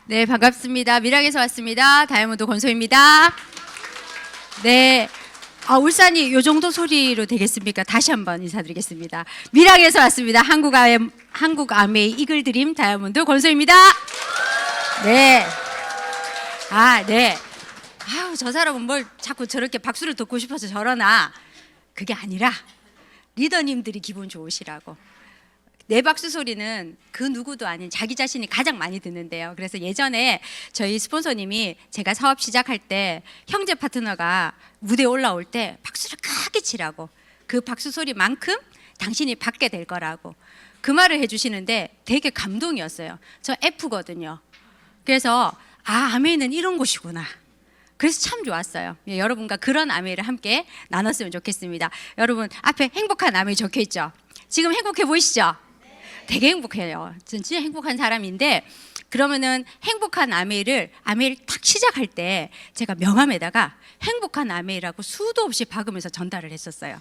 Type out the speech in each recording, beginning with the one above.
네, 반갑습니다. 밀양에서 왔습니다. 다이아몬드 권소입니다. 네, 울산이 이 정도 소리로 되겠습니까? 다시 한번 인사드리겠습니다. 밀양에서 왔습니다. 한국 아메이 이글드림 다이아몬드 권소입니다. 네. 네. 저 사람은 뭘 자꾸 저렇게 박수를 듣고 싶어서 저러나, 그게 아니라 리더님들이 기분 좋으시라고. 내 박수 소리는 그 누구도 아닌 자기 자신이 가장 많이 듣는데요. 그래서 예전에 저희 스폰서님이 제가 사업 시작할 때 형제 파트너가 무대에 올라올 때 박수를 크게 치라고, 그 박수 소리만큼 당신이 받게 될 거라고 그 말을 해주시는데 되게 감동이었어요. 저 F거든요. 그래서 아메이는 이런 곳이구나. 그래서 참 좋았어요. 여러분과 그런 아메이를 함께 나눴으면 좋겠습니다. 여러분 앞에 행복한 아메이 적혀있죠? 지금 행복해 보이시죠? 되게 행복해요. 진짜 행복한 사람인데, 그러면은 행복한 아메이를 딱 시작할 때 제가 명함에다가 행복한 아메이라고 수도 없이 박으면서 전달을 했었어요.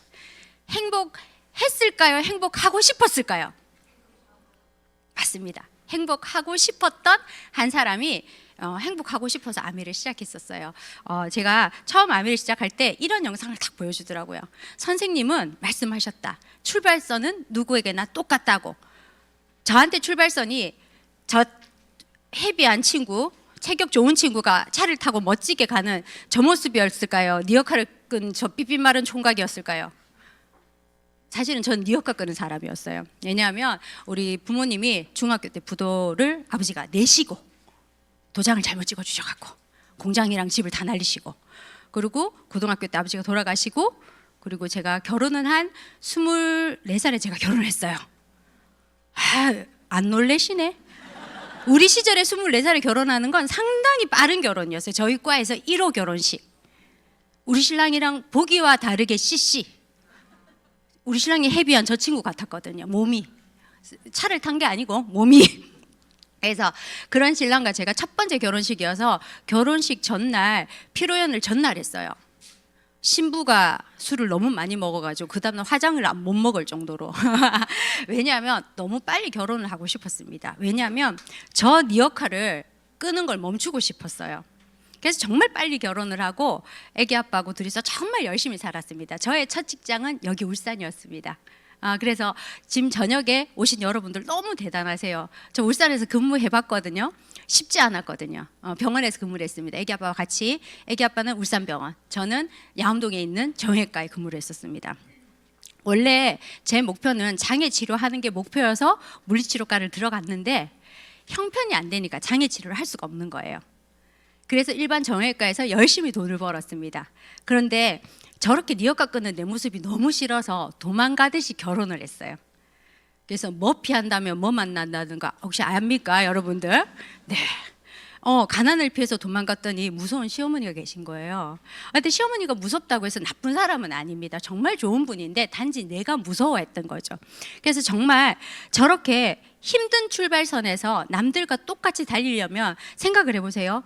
행복했을까요? 행복하고 싶었을까요? 맞습니다. 행복하고 싶었던 한 사람이 행복하고 싶어서 아메이를 시작했었어요. 제가 처음 아메이를 시작할 때 이런 영상을 딱 보여주더라고요. 선생님은 말씀하셨다. 출발선은 누구에게나 똑같다고. 저한테 출발선이 저 헤비한 친구, 체격 좋은 친구가 차를 타고 멋지게 가는 저 모습이었을까요? 니어카를 끈 저 삐삐 마른 총각이었을까요? 사실은 전 니어카 끄는 사람이었어요. 왜냐하면 우리 부모님이 중학교 때 부도를 아버지가 내시고 도장을 잘못 찍어주셔갖고 공장이랑 집을 다 날리시고, 그리고 고등학교 때 아버지가 돌아가시고, 그리고 제가 결혼은 한 24살에 제가 결혼을 했어요. 안 놀래시네. 우리 시절에 24살에 결혼하는 건 상당히 빠른 결혼이었어요. 저희 과에서 1호 결혼식. 우리 신랑이랑 보기와 다르게 CC. 우리 신랑이 헤비한 저 친구 같았거든요. 몸이. 차를 탄 게 아니고 몸이. 그래서 그런 신랑과 제가 첫 번째 결혼식이어서 결혼식 전날 피로연을 전날 했어요. 신부가 술을 너무 많이 먹어가지고 그 다음날 화장을 못 먹을 정도로. 왜냐하면 너무 빨리 결혼을 하고 싶었습니다. 왜냐하면 저 니어카를 끄는 걸 멈추고 싶었어요. 그래서 정말 빨리 결혼을 하고 애기 아빠하고 둘이서 정말 열심히 살았습니다. 저의 첫 직장은 여기 울산이었습니다. 그래서 지금 저녁에 오신 여러분들 너무 대단하세요. 저 울산에서 근무해봤거든요. 쉽지 않았거든요. 병원에서 근무를 했습니다. 애기 아빠와 같이. 애기 아빠는 울산병원, 저는 양암동에 있는 정형외과에 근무를 했었습니다. 원래 제 목표는 장애 치료하는 게 목표여서 물리치료과를 들어갔는데 형편이 안 되니까 장애 치료를 할 수가 없는 거예요. 그래서 일반 정형외과에서 열심히 돈을 벌었습니다. 그런데 저렇게 니어카 끄는 내 모습이 너무 싫어서 도망가듯이 결혼을 했어요. 그래서 뭐 피한다면 뭐 만난다든가 혹시 압니까 여러분들? 네. 가난을 피해서 도망갔더니 무서운 시어머니가 계신 거예요. 근데 시어머니가 무섭다고 해서 나쁜 사람은 아닙니다. 정말 좋은 분인데 단지 내가 무서워했던 거죠. 그래서 정말 저렇게 힘든 출발선에서 남들과 똑같이 달리려면 생각을 해보세요.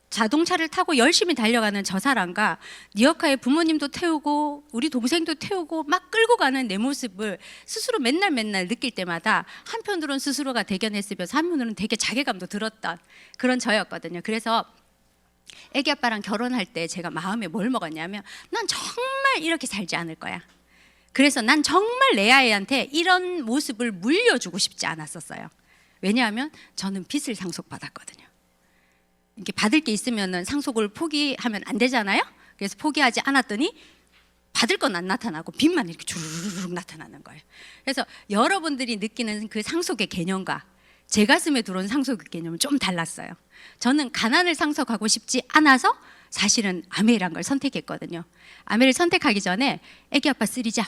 자동차를 타고 열심히 달려가는 저 사람과 니어카의 부모님도 태우고 우리 동생도 태우고 막 끌고 가는 내 모습을 스스로 맨날 느낄 때마다 한편으로는 스스로가 대견했으면서 한편으로는 되게 자괴감도 들었던 그런 저였거든요. 그래서 애기 아빠랑 결혼할 때 제가 마음에 뭘 먹었냐면, 난 정말 이렇게 살지 않을 거야. 그래서 난 정말 내 아이한테 이런 모습을 물려주고 싶지 않았었어요. 왜냐하면 저는 빚을 상속받았거든요. 이렇게 받을 게 있으면 상속을 포기하면 안 되잖아요. 그래서 포기하지 않았더니 받을 건 안 나타나고 빚만 이렇게 주르륵 나타나는 거예요. 그래서 여러분들이 느끼는 그 상속의 개념과 제 가슴에 들어온 상속의 개념은 좀 달랐어요. 저는 가난을 상속하고 싶지 않아서 사실은 아메이란 걸 선택했거든요. 아메이를 선택하기 전에 애기 아빠 3잡,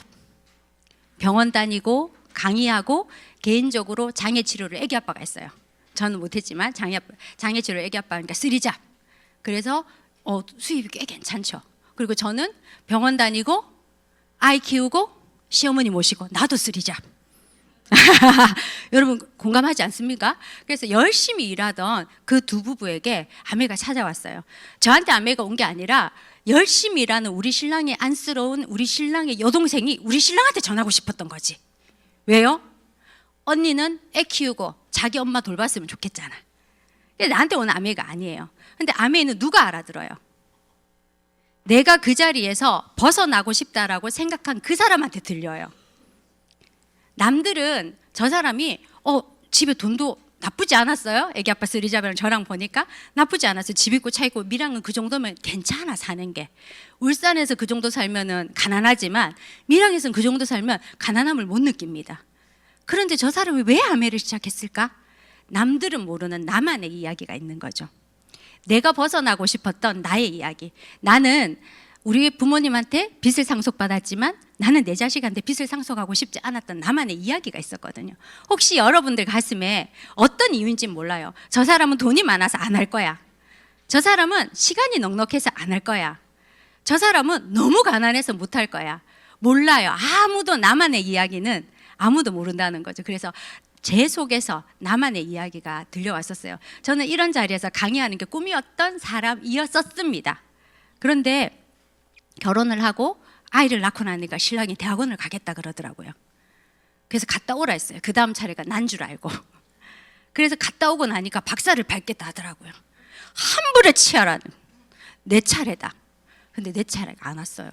병원 다니고 강의하고 개인적으로 장애 치료를 애기 아빠가 했어요. 저는 못했지만 장애 치료 애기 아빠니까 3잡. 그래서 수입이 꽤 괜찮죠. 그리고 저는 병원 다니고 아이 키우고 시어머니 모시고 나도 3잡. 여러분 공감하지 않습니까? 그래서 열심히 일하던 그 두 부부에게 아메가 찾아왔어요. 저한테 아메가 온 게 아니라 열심히 일하는 우리 신랑의 안쓰러운 우리 신랑의 여동생이 우리 신랑한테 전하고 싶었던 거지. 왜요? 언니는 애 키우고 자기 엄마 돌봤으면 좋겠잖아. 나한테 오는 아메가 아니에요. 근데 아메는 누가 알아들어요? 내가 그 자리에서 벗어나고 싶다라고 생각한 그 사람한테 들려요. 남들은 저 사람이 집에 돈도 나쁘지 않았어요. 애기 아빠 쓰리잡이랑 저랑 보니까 나쁘지 않았어요. 집 있고 차 있고 미랑은 그 정도면 괜찮아 사는 게. 울산에서 그 정도 살면은 가난하지만 미랑에서는 그 정도 살면 가난함을 못 느낍니다. 그런데 저 사람이 왜 아메를 시작했을까? 남들은 모르는 나만의 이야기가 있는 거죠. 내가 벗어나고 싶었던 나의 이야기. 나는 우리 부모님한테 빚을 상속받았지만 나는 내 자식한테 빚을 상속하고 싶지 않았던 나만의 이야기가 있었거든요. 혹시 여러분들 가슴에 어떤 이유인지 몰라요. 저 사람은 돈이 많아서 안 할 거야. 저 사람은 시간이 넉넉해서 안 할 거야. 저 사람은 너무 가난해서 못 할 거야. 몰라요. 아무도 나만의 이야기는 아무도 모른다는 거죠. 그래서 제 속에서 나만의 이야기가 들려왔었어요. 저는 이런 자리에서 강의하는 게 꿈이었던 사람이었었습니다. 그런데 결혼을 하고 아이를 낳고 나니까 신랑이 대학원을 가겠다 그러더라고요. 그래서 갔다 오라 했어요. 그 다음 차례가 난 줄 알고. 그래서 갔다 오고 나니까 박사를 밟겠다 하더라고요. 함부로 치하라는. 내 차례다. 근데 내 차례가 안 왔어요.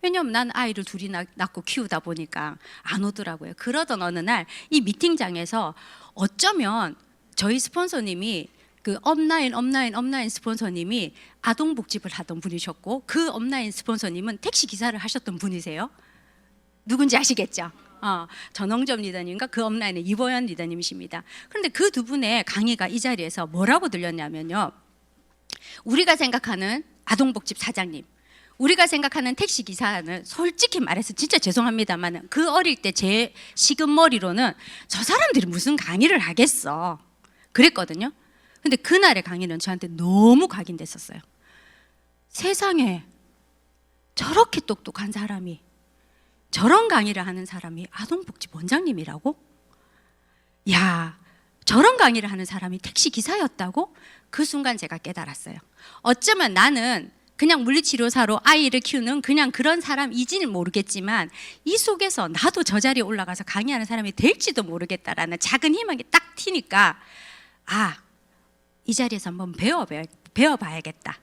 왜냐면 난 아이를 둘이 낳고 키우다 보니까 안 오더라고요. 그러던 어느 날 이 미팅장에서 어쩌면 저희 스폰서님이 그 업라인 스폰서님이 아동복집을 하던 분이셨고 그 업라인 스폰서님은 택시 기사를 하셨던 분이세요. 누군지 아시겠죠? 전홍점 리더님과 그 업라인의 이보연 리더님이십니다. 그런데 그 두 분의 강의가 이 자리에서 뭐라고 들렸냐면요. 우리가 생각하는 아동복집 사장님, 우리가 생각하는 택시 기사는 솔직히 말해서 진짜 죄송합니다만 그 어릴 때 제 식은 머리로는 저 사람들이 무슨 강의를 하겠어 그랬거든요. 근데 그날의 강의는 저한테 너무 각인됐었어요. 세상에 저렇게 똑똑한 사람이, 저런 강의를 하는 사람이 아동복집 원장님이라고? 야, 저런 강의를 하는 사람이 택시 기사였다고? 그 순간 제가 깨달았어요. 어쩌면 나는 그냥 물리치료사로 아이를 키우는 그냥 그런 사람이지는 모르겠지만 이 속에서 나도 저 자리에 올라가서 강의하는 사람이 될지도 모르겠다라는 작은 희망이 딱 튀니까 이 자리에서 한번 배워봐야겠다.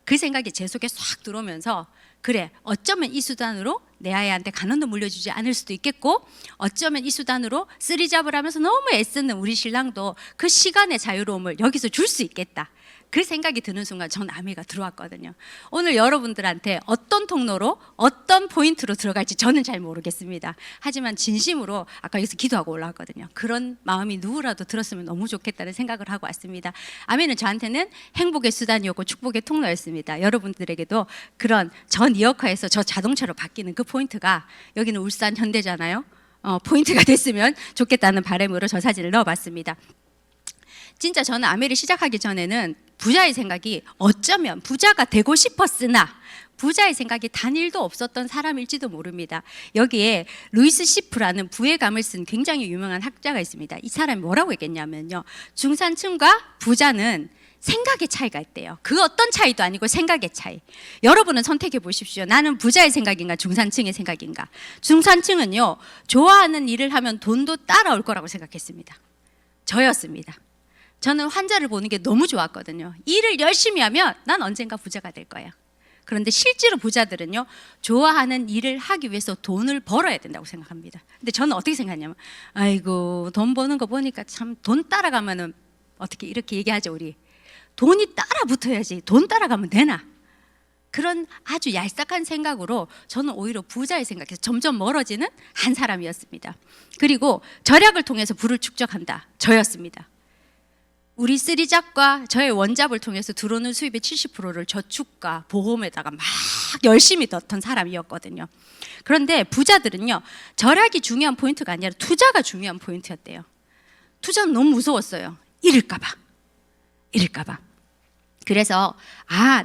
그 생각이 제 속에 싹 들어오면서 그래, 어쩌면 이 수단으로 내 아이한테 간호도 물려주지 않을 수도 있겠고 어쩌면 이 수단으로 쓰리잡을 하면서 너무 애쓰는 우리 신랑도 그 시간의 자유로움을 여기서 줄 수 있겠다. 그 생각이 드는 순간 전 아미가 들어왔거든요. 오늘 여러분들한테 어떤 통로로 어떤 포인트로 들어갈지 저는 잘 모르겠습니다. 하지만 진심으로 아까 여기서 기도하고 올라왔거든요. 그런 마음이 누구라도 들었으면 너무 좋겠다는 생각을 하고 왔습니다. 아미는 저한테는 행복의 수단이었고 축복의 통로였습니다. 여러분들에게도 그런 전 리어카에서 저 자동차로 바뀌는 그 포인트가 여기는 울산 현대잖아요. 포인트가 됐으면 좋겠다는 바람으로 저 사진을 넣어봤습니다. 진짜 저는 아메를 시작하기 전에는 부자의 생각이 어쩌면 부자가 되고 싶었으나 부자의 생각이 단일도 없었던 사람일지도 모릅니다. 여기에 루이스 시프라는 부의 감을 쓴 굉장히 유명한 학자가 있습니다. 이 사람이 뭐라고 했겠냐면요. 중산층과 부자는 생각의 차이가 있대요. 그 어떤 차이도 아니고 생각의 차이. 여러분은 선택해 보십시오. 나는 부자의 생각인가 중산층의 생각인가. 중산층은요. 좋아하는 일을 하면 돈도 따라올 거라고 생각했습니다. 저였습니다. 저는 환자를 보는 게 너무 좋았거든요. 일을 열심히 하면 난 언젠가 부자가 될 거야. 그런데 실제로 부자들은요. 좋아하는 일을 하기 위해서 돈을 벌어야 된다고 생각합니다. 근데 저는 어떻게 생각하냐면 아이고 돈 버는 거 보니까 참 돈 따라가면은 어떻게 이렇게 얘기하죠 우리. 돈이 따라 붙어야지 돈 따라가면 되나. 그런 아주 얄싹한 생각으로 저는 오히려 부자의 생각에서 점점 멀어지는 한 사람이었습니다. 그리고 절약을 통해서 부를 축적한다. 저였습니다. 우리 쓰리잡과 저의 원잡을 통해서 들어오는 수입의 70%를 저축과 보험에다가 막 열심히 넣던 사람이었거든요. 그런데 부자들은요. 절약이 중요한 포인트가 아니라 투자가 중요한 포인트였대요. 투자는 너무 무서웠어요. 잃을까 봐. 그래서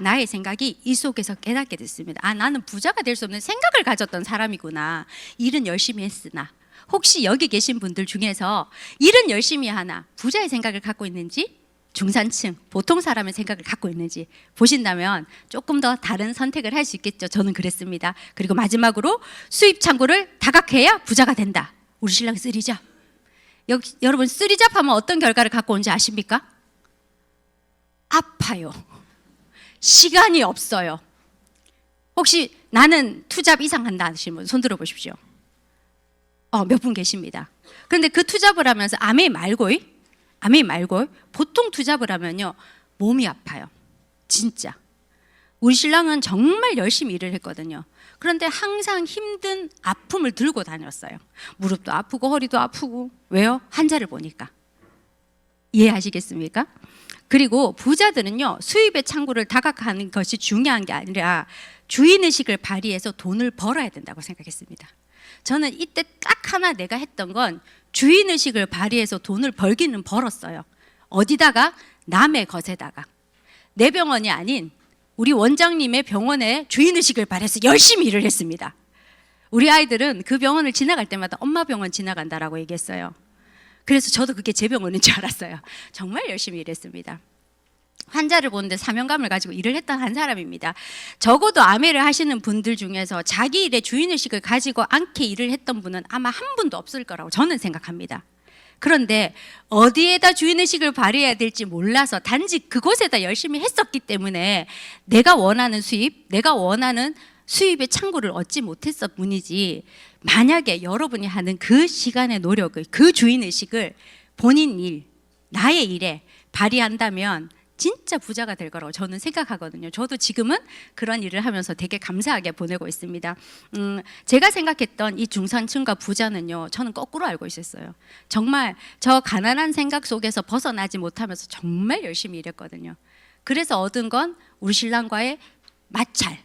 나의 생각이 이 속에서 깨닫게 됐습니다. 나는 부자가 될 수 없는 생각을 가졌던 사람이구나. 일은 열심히 했으나 혹시 여기 계신 분들 중에서 일은 열심히 하나 부자의 생각을 갖고 있는지 중산층, 보통 사람의 생각을 갖고 있는지 보신다면 조금 더 다른 선택을 할 수 있겠죠. 저는 그랬습니다. 그리고 마지막으로 수입 창구를 다각해야 부자가 된다. 우리 신랑 쓰리잡. 여러분 쓰리잡 하면 어떤 결과를 갖고 온지 아십니까? 아파요. 시간이 없어요. 혹시 나는 투잡 이상 한다 하시는 분 손 들어보십시오. 몇 분 계십니다. 그런데 그 투잡을 하면서 아메이 말고 보통 투잡을 하면요 몸이 아파요. 진짜. 우리 신랑은 정말 열심히 일을 했거든요. 그런데 항상 힘든 아픔을 들고 다녔어요. 무릎도 아프고 허리도 아프고. 왜요? 환자를 보니까. 이해하시겠습니까? 그리고 부자들은요 수입의 창구를 다각하는 것이 중요한 게 아니라 주인의식을 발휘해서 돈을 벌어야 된다고 생각했습니다. 저는 이때 딱 하나 내가 했던 건 주인의식을 발휘해서 돈을 벌기는 벌었어요. 어디다가? 남의 것에다가. 내 병원이 아닌 우리 원장님의 병원에 주인의식을 발휘해서 열심히 일을 했습니다. 우리 아이들은 그 병원을 지나갈 때마다 엄마 병원 지나간다라고 얘기했어요. 그래서 저도 그게 제 병원인 줄 알았어요. 정말 열심히 일했습니다. 환자를 보는데 사명감을 가지고 일을 했던 한 사람입니다. 적어도 아메를 하시는 분들 중에서 자기 일의 주인의식을 가지고 않게 일을 했던 분은 아마 한 분도 없을 거라고 저는 생각합니다. 그런데 어디에다 주인의식을 발휘해야 될지 몰라서 단지 그곳에다 열심히 했었기 때문에 내가 원하는 수입, 내가 원하는 수입의 창구를 얻지 못했을 뿐이지, 만약에 여러분이 하는 그 시간의 노력을, 그 주인의식을 본인 일, 나의 일에 발휘한다면 진짜 부자가 될 거라고 저는 생각하거든요. 저도 지금은 그런 일을 하면서 되게 감사하게 보내고 있습니다. 제가 생각했던 이 중산층과 부자는요, 저는 거꾸로 알고 있었어요. 정말 저 가난한 생각 속에서 벗어나지 못하면서 정말 열심히 일했거든요. 그래서 얻은 건 우리 신랑과의 마찰.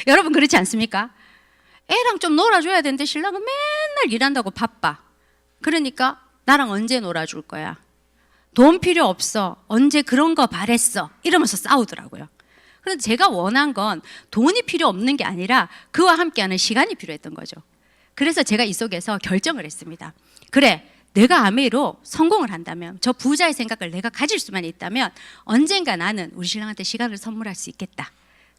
여러분 그렇지 않습니까? 애랑 좀 놀아줘야 되는데 신랑은 맨날 일한다고 바빠. 그러니까 나랑 언제 놀아줄 거야? 돈 필요 없어. 언제 그런 거 바랬어. 이러면서 싸우더라고요. 그런데 제가 원한 건 돈이 필요 없는 게 아니라 그와 함께하는 시간이 필요했던 거죠. 그래서 제가 이 속에서 결정을 했습니다. 그래, 내가 아메이로 성공을 한다면, 저 부자의 생각을 내가 가질 수만 있다면 언젠가 나는 우리 신랑한테 시간을 선물할 수 있겠다.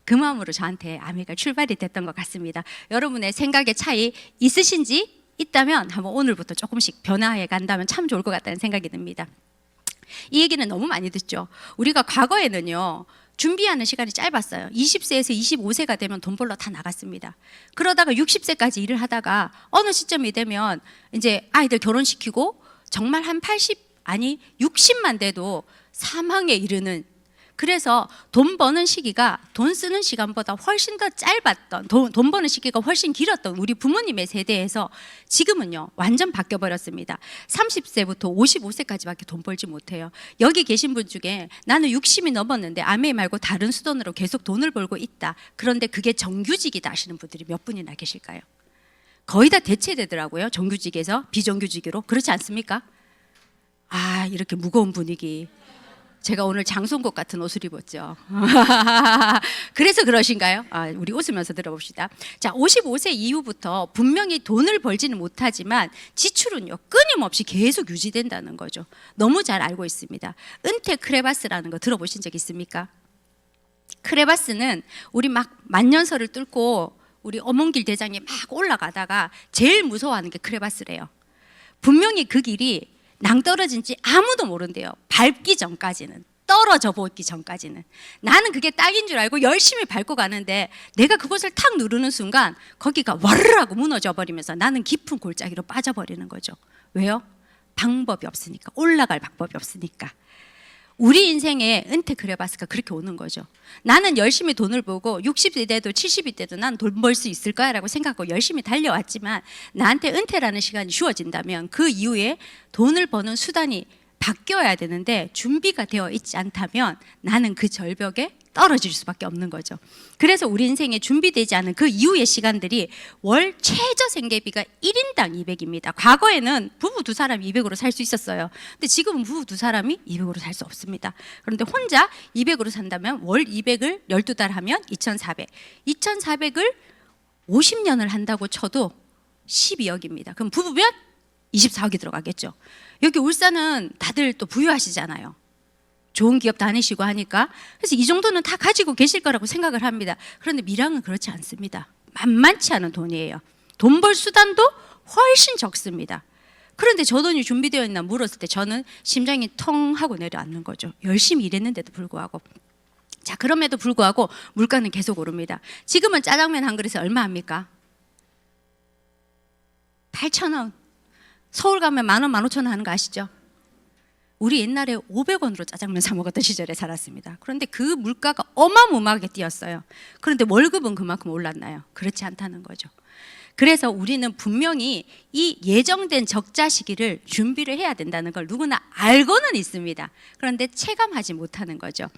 그 마음으로 저한테 아메이가 출발이 됐던 것 같습니다. 여러분의 생각의 차이 있으신지 있다면 한번 오늘부터 조금씩 변화해 간다면 참 좋을 것 같다는 생각이 듭니다. 이 얘기는 너무 많이 듣죠. 우리가 과거에는요 준비하는 시간이 짧았어요. 20세에서 25세가 되면 돈 벌러 다 나갔습니다. 그러다가 60세까지 일을 하다가 어느 시점이 되면 이제 아이들 결혼시키고 정말 한 80, 아니 60만 돼도 사망에 이르는, 그래서 돈 버는 시기가 돈 쓰는 시간보다 훨씬 더 짧았던, 돈 버는 시기가 훨씬 길었던 우리 부모님의 세대에서 지금은요 완전 바뀌어버렸습니다. 30세부터 55세까지밖에 돈 벌지 못해요. 여기 계신 분 중에 나는 60이 넘었는데 아메이 말고 다른 수돈으로 계속 돈을 벌고 있다, 그런데 그게 정규직이다 하시는 분들이 몇 분이나 계실까요? 거의 다 대체되더라고요. 정규직에서 비정규직으로. 그렇지 않습니까? 아, 이렇게 무거운 분위기. 제가 오늘 장송곡 같은 옷을 입었죠. 그래서 그러신가요? 우리 웃으면서 들어봅시다. 자, 55세 이후부터 분명히 돈을 벌지는 못하지만 지출은요 끊임없이 계속 유지된다는 거죠. 너무 잘 알고 있습니다. 은퇴 크레바스라는 거 들어보신 적 있습니까? 크레바스는 우리 막 만년설을 뚫고 우리 어몽길 대장에 막 올라가다가 제일 무서워하는 게 크레바스래요. 분명히 그 길이 낭떠러진지 아무도 모른대요. 밟기 전까지는, 떨어져 보기 전까지는. 나는 그게 딱인 줄 알고 열심히 밟고 가는데 내가 그것을 탁 누르는 순간 거기가 와르르 하고 무너져 버리면서 나는 깊은 골짜기로 빠져버리는 거죠. 왜요? 방법이 없으니까, 올라갈 방법이 없으니까. 우리 인생의 은퇴 크레바스가 그렇게 오는 거죠. 나는 열심히 돈을 벌고 60이 돼도 70이 돼도 난 돈 벌 수 있을 거야 라고 생각하고 열심히 달려왔지만 나한테 은퇴라는 시간이 주어진다면 그 이후에 돈을 버는 수단이 바뀌어야 되는데 준비가 되어 있지 않다면 나는 그 절벽에 떨어질 수밖에 없는 거죠. 그래서 우리 인생에 준비되지 않은 그 이후의 시간들이 월 최저 생계비가 1인당 200입니다. 과거에는 부부 두 사람이 200으로 살 수 있었어요. 근데 지금은 부부 두 사람이 200으로 살 수 없습니다. 그런데 혼자 200으로 산다면 월 200을 12달 하면 2,400. 2,400을 50년을 한다고 쳐도 12억입니다. 그럼 부부면 24억이 들어가겠죠. 여기 울산은 다들 또 부유하시잖아요. 좋은 기업 다니시고 하니까. 그래서 이 정도는 다 가지고 계실 거라고 생각을 합니다. 그런데 밀양은 그렇지 않습니다. 만만치 않은 돈이에요. 돈 벌 수단도 훨씬 적습니다. 그런데 저 돈이 준비되어 있나 물었을 때 저는 심장이 텅 하고 내려앉는 거죠. 열심히 일했는데도 불구하고. 자, 그럼에도 불구하고 물가는 계속 오릅니다. 지금은 짜장면 한 그릇에 얼마 합니까? 8,000원. 서울 가면 10,000원, 15,000원 하는 거 아시죠? 우리 옛날에 500원으로 짜장면 사 먹었던 시절에 살았습니다. 그런데 그 물가가 어마무마하게 뛰었어요. 그런데 월급은 그만큼 올랐나요? 그렇지 않다는 거죠. 그래서 우리는 분명히 이 예정된 적자 시기를 준비를 해야 된다는 걸 누구나 알고는 있습니다. 그런데 체감하지 못하는 거죠.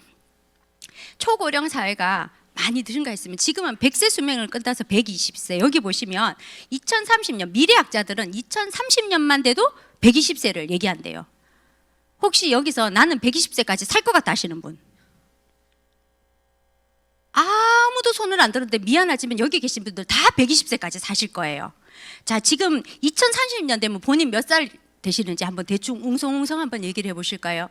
초고령 사회가 많이 증가했으면 지금은 100세 수명을 끝나서 120세. 여기 보시면 2030년 미래학자들은 2030년만 돼도 120세를 얘기한대요. 혹시 여기서 나는 120세까지 살 것 같다 하시는 분? 아무도 손을 안 들었는데 미안하지만 여기 계신 분들 다 120세까지 사실 거예요. 자, 지금 2030년 되면 본인 몇 살 되시는지 한번 대충 웅성웅성 한번 얘기를 해보실까요?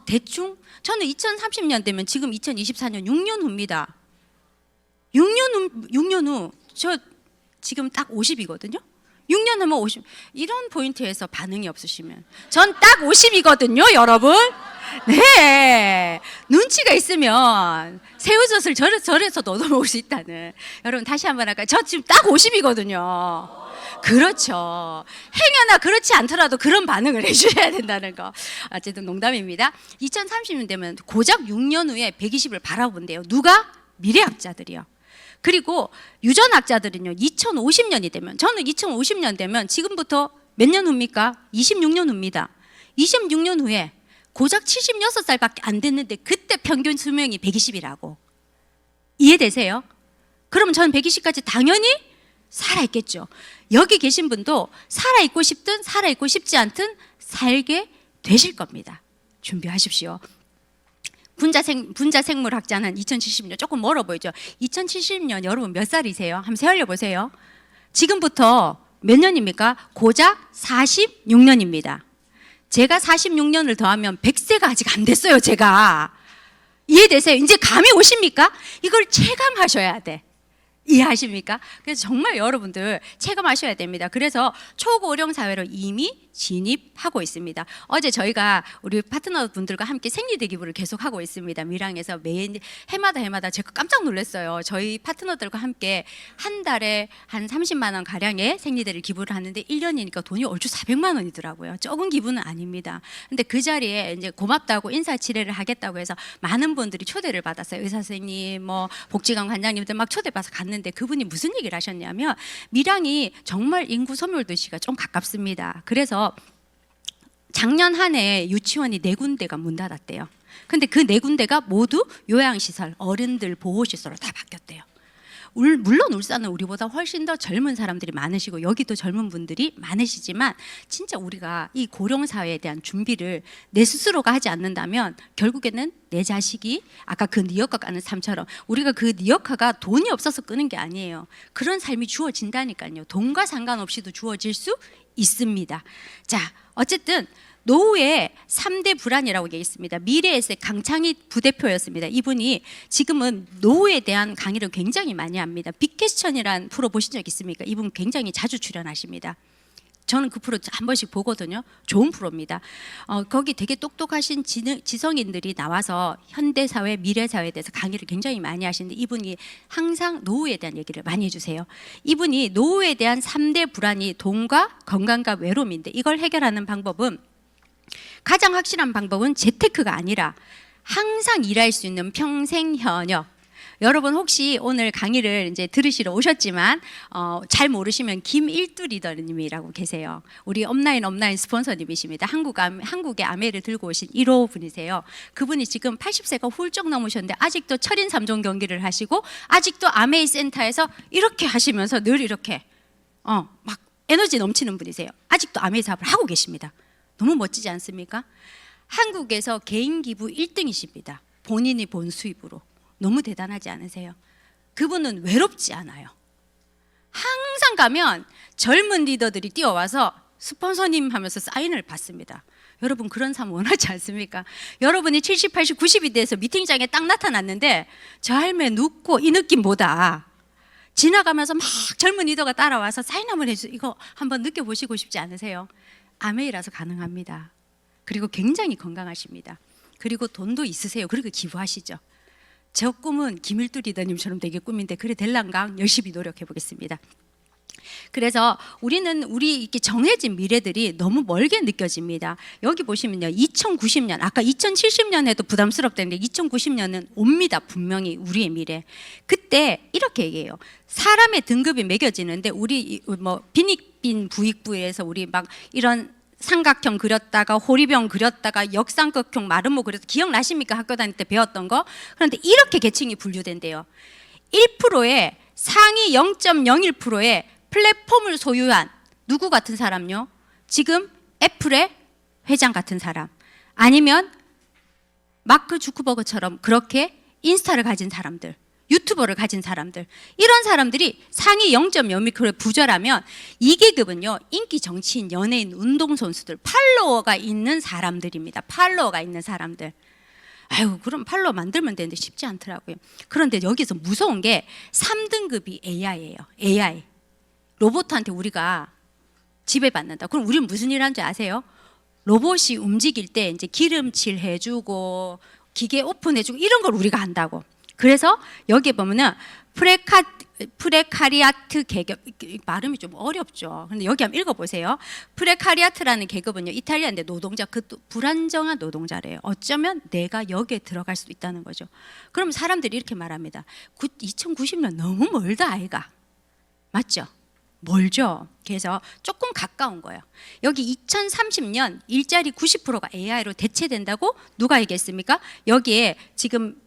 대충? 저는 2030년 되면 지금 2024년 6년 후입니다. 6년 후 저 지금 딱 50이거든요. 6년 하면 50. 이런 포인트에서 반응이 없으시면 전 딱 50이거든요, 여러분. 네, 눈치가 있으면 새우젓을 절에서도 얻어먹을 수 있다는. 여러분 다시 한번 할까요? 저 지금 딱 50이거든요. 그렇죠. 행여나 그렇지 않더라도 그런 반응을 해주셔야 된다는 거. 어쨌든 농담입니다. 2030년 되면 고작 6년 후에 120을 바라본대요. 누가? 미래학자들이요. 그리고 유전학자들은요, 2050년이 되면, 저는 2050년 되면 지금부터 몇 년 후입니까? 26년 후입니다. 26년 후에 고작 76살밖에 안 됐는데 그때 평균 수명이 120이라고. 이해되세요? 그러면 저는 120까지 당연히 살아있겠죠. 여기 계신 분도 살아있고 싶든 살아있고 싶지 않든 살게 되실 겁니다. 준비하십시오. 분자생물학자는 2070년 조금 멀어 보이죠. 2070년 여러분 몇 살이세요? 한번 세월려 보세요. 지금부터 몇 년입니까? 고작 46년입니다. 제가 46년을 더하면 100세가 아직 안 됐어요, 제가. 이해되세요? 이제 감이 오십니까? 이걸 체감하셔야 돼. 이해하십니까? 그래서 정말 여러분들 체감하셔야 됩니다. 그래서 초고령 사회로 이미 진입하고 있습니다. 어제 저희가 우리 파트너분들과 함께 생리대 기부를 계속하고 있습니다. 밀양에서 매일 해마다 제가 깜짝 놀랐어요. 저희 파트너들과 함께 한 달에 한 30만 원 가량의 생리대를 기부를 하는데 1년이니까 돈이 얼추 400만 원이더라고요. 적은 기부는 아닙니다. 근데 그 자리에 이제 고맙다고 인사치레를 하겠다고 해서 많은 분들이 초대를 받았어요. 의사 선생님, 뭐 복지관 관장님들 막 초대받아서 갔는데 그분이 무슨 얘기를 하셨냐면 밀양이 정말 인구 소멸 도시가 좀 가깝습니다. 그래서 작년 한 해 유치원이 4군데가 문 닫았대요. 근데 그 4군데가 모두 요양시설, 어른들 보호시설로 다 바뀌었대요. 물론 울산은 우리보다 훨씬 더 젊은 사람들이 많으시고 여기도 젊은 분들이 많으시지만 진짜 우리가 이 고령사회에 대한 준비를 내 스스로가 하지 않는다면 결국에는 내 자식이 아까 그 니어카 까는 삶처럼 우리가 그 니어카가 돈이 없어서 끄는 게 아니에요. 그런 삶이 주어진다니까요. 돈과 상관없이도 주어질 수 있습니다. 자, 어쨌든 노후의 3대 불안이라고 얘기 있습니다. 미래에셋 강창희 부대표였습니다. 이분이 지금은 노후에 대한 강의를 굉장히 많이 합니다. 빅퀘스천이라는 프로 보신 적 있습니까? 이분 굉장히 자주 출연하십니다. 저는 그 프로 한 번씩 보거든요. 좋은 프로입니다. 거기 되게 똑똑하신 지성인들이 나와서 현대사회, 미래사회에 대해서 강의를 굉장히 많이 하시는데 이분이 항상 노후에 대한 얘기를 많이 해주세요. 이분이 노후에 대한 3대 불안이 돈과 건강과 외로움인데 이걸 해결하는 방법은 가장 확실한 방법은 재테크가 아니라 항상 일할 수 있는 평생 현역. 여러분 혹시 오늘 강의를 이제 들으시러 오셨지만 잘 모르시면 김일두 리더님이라고 계세요. 우리 업라인 스폰서님이십니다. 한국의 아메를 들고 오신 1호 분이세요. 그분이 지금 80세가 훌쩍 넘으셨는데 아직도 철인 3종 경기를 하시고 아직도 아메이 센터에서 이렇게 하시면서 늘 이렇게 막 에너지 넘치는 분이세요. 아직도 아메이 사업을 하고 계십니다. 너무 멋지지 않습니까? 한국에서 개인 기부 1등이십니다. 본인이 본 수입으로. 너무 대단하지 않으세요? 그분은 외롭지 않아요. 항상 가면 젊은 리더들이 뛰어와서 스폰서님 하면서 사인을 받습니다. 여러분 그런 삶 원하지 않습니까? 여러분이 70, 80, 90이 돼서 미팅장에 딱 나타났는데 저 할매 눕고 이 느낌보다 지나가면서 막 젊은 리더가 따라와서 사인 한번 해주세요. 이거 한번 느껴보시고 싶지 않으세요? 아메이라서 가능합니다. 그리고 굉장히 건강하십니다. 그리고 돈도 있으세요. 그리고 기부하시죠. 저 꿈은 김일두 리더님처럼 되게 꿈인데 그래 될랑강 열심히 노력해 보겠습니다. 그래서 우리는 우리 이렇게 정해진 미래들이 너무 멀게 느껴집니다. 여기 보시면요, 2090년, 아까 2070년 해도 부담스럽다는데 2090년은 옵니다. 분명히 우리의 미래. 그때 이렇게 얘기해요. 사람의 등급이 매겨지는데 우리 뭐 빈익빈 부익부에서 우리 막 이런 삼각형 그렸다가 호리병 그렸다가 역삼각형 마름모 그렸다, 기억나십니까? 학교 다닐 때 배웠던 거. 그런데 이렇게 계층이 분류된대요. 1%의 상위 0.01%의 플랫폼을 소유한 누구 같은 사람요? 지금 애플의 회장 같은 사람, 아니면 마크 주크버그처럼 그렇게 인스타를 가진 사람들, 유튜버를 가진 사람들, 이런 사람들이 상위 0.0%의 부자라면 이 계급은요, 인기 정치인, 연예인, 운동선수들, 팔로워가 있는 사람들입니다. 팔로워가 있는 사람들. 아유, 그럼 팔로워 만들면 되는데 쉽지 않더라고요. 그런데 여기서 무서운 게 3등급이 AI예요. AI. 로봇한테 우리가 지배받는다. 그럼 우리는 무슨 일 하는지 아세요? 로봇이 움직일 때 이제 기름칠 해주고 기계 오픈해주고 이런 걸 우리가 한다고. 그래서 여기 보면은 프레카리아트 계급, 발음이 좀 어렵죠. 근데 여기 한번 읽어보세요. 프레카리아트라는 계급은요, 이탈리아인데 노동자, 그 불안정한 노동자래요. 어쩌면 내가 여기에 들어갈 수도 있다는 거죠. 그럼 사람들이 이렇게 말합니다. 2090년 너무 멀다 아이가. 맞죠? 멀죠. 그래서 조금 가까운 거예요. 여기 2030년 일자리 90%가 AI로 대체된다고 누가 얘기했습니까? 여기에 지금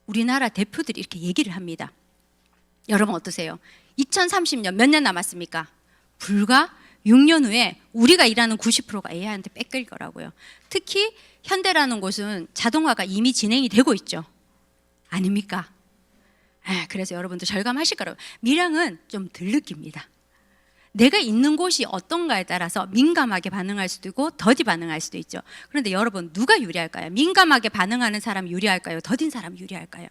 우리나라 대표들이 이렇게 얘기를 합니다. 여러분 어떠세요? 2030년 몇 년 남았습니까? 불과 6년 후에 우리가 일하는 90%가 AI한테 뺏길 거라고요. 특히 현대라는 곳은 자동화가 이미 진행이 되고 있죠. 아닙니까? 그래서 여러분도 절감하실 거라고. 밀양은 좀 덜 느낍니다. 내가 있는 곳이 어떤가에 따라서 민감하게 반응할 수도 있고 더디 반응할 수도 있죠. 그런데 여러분 누가 유리할까요? 민감하게 반응하는 사람이 유리할까요? 더딘 사람이 유리할까요?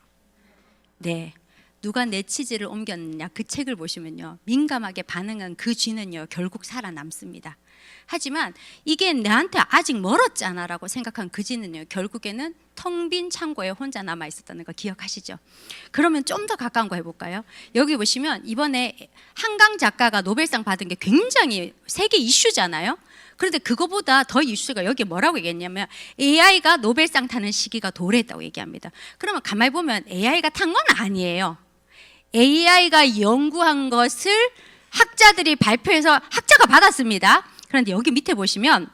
네, 누가 내 치즈를 옮겼느냐, 그 책을 보시면요, 민감하게 반응한 그 쥐는요 결국 살아남습니다. 하지만 이게 나한테 아직 멀었잖아 라고 생각한 그 쥐는요 결국에는 텅 빈 창고에 혼자 남아 있었다는 거 기억하시죠? 그러면 좀 더 가까운 거 해볼까요? 여기 보시면 이번에 한강 작가가 노벨상 받은 게 굉장히 세계 이슈잖아요. 그런데 그거보다 더 이슈가 여기 뭐라고 얘기했냐면 AI가 노벨상 타는 시기가 도래했다고 얘기합니다. 그러면 가만히 보면 AI가 탄 건 아니에요. AI가 연구한 것을 학자들이 발표해서 학자가 받았습니다. 그런데 여기 밑에 보시면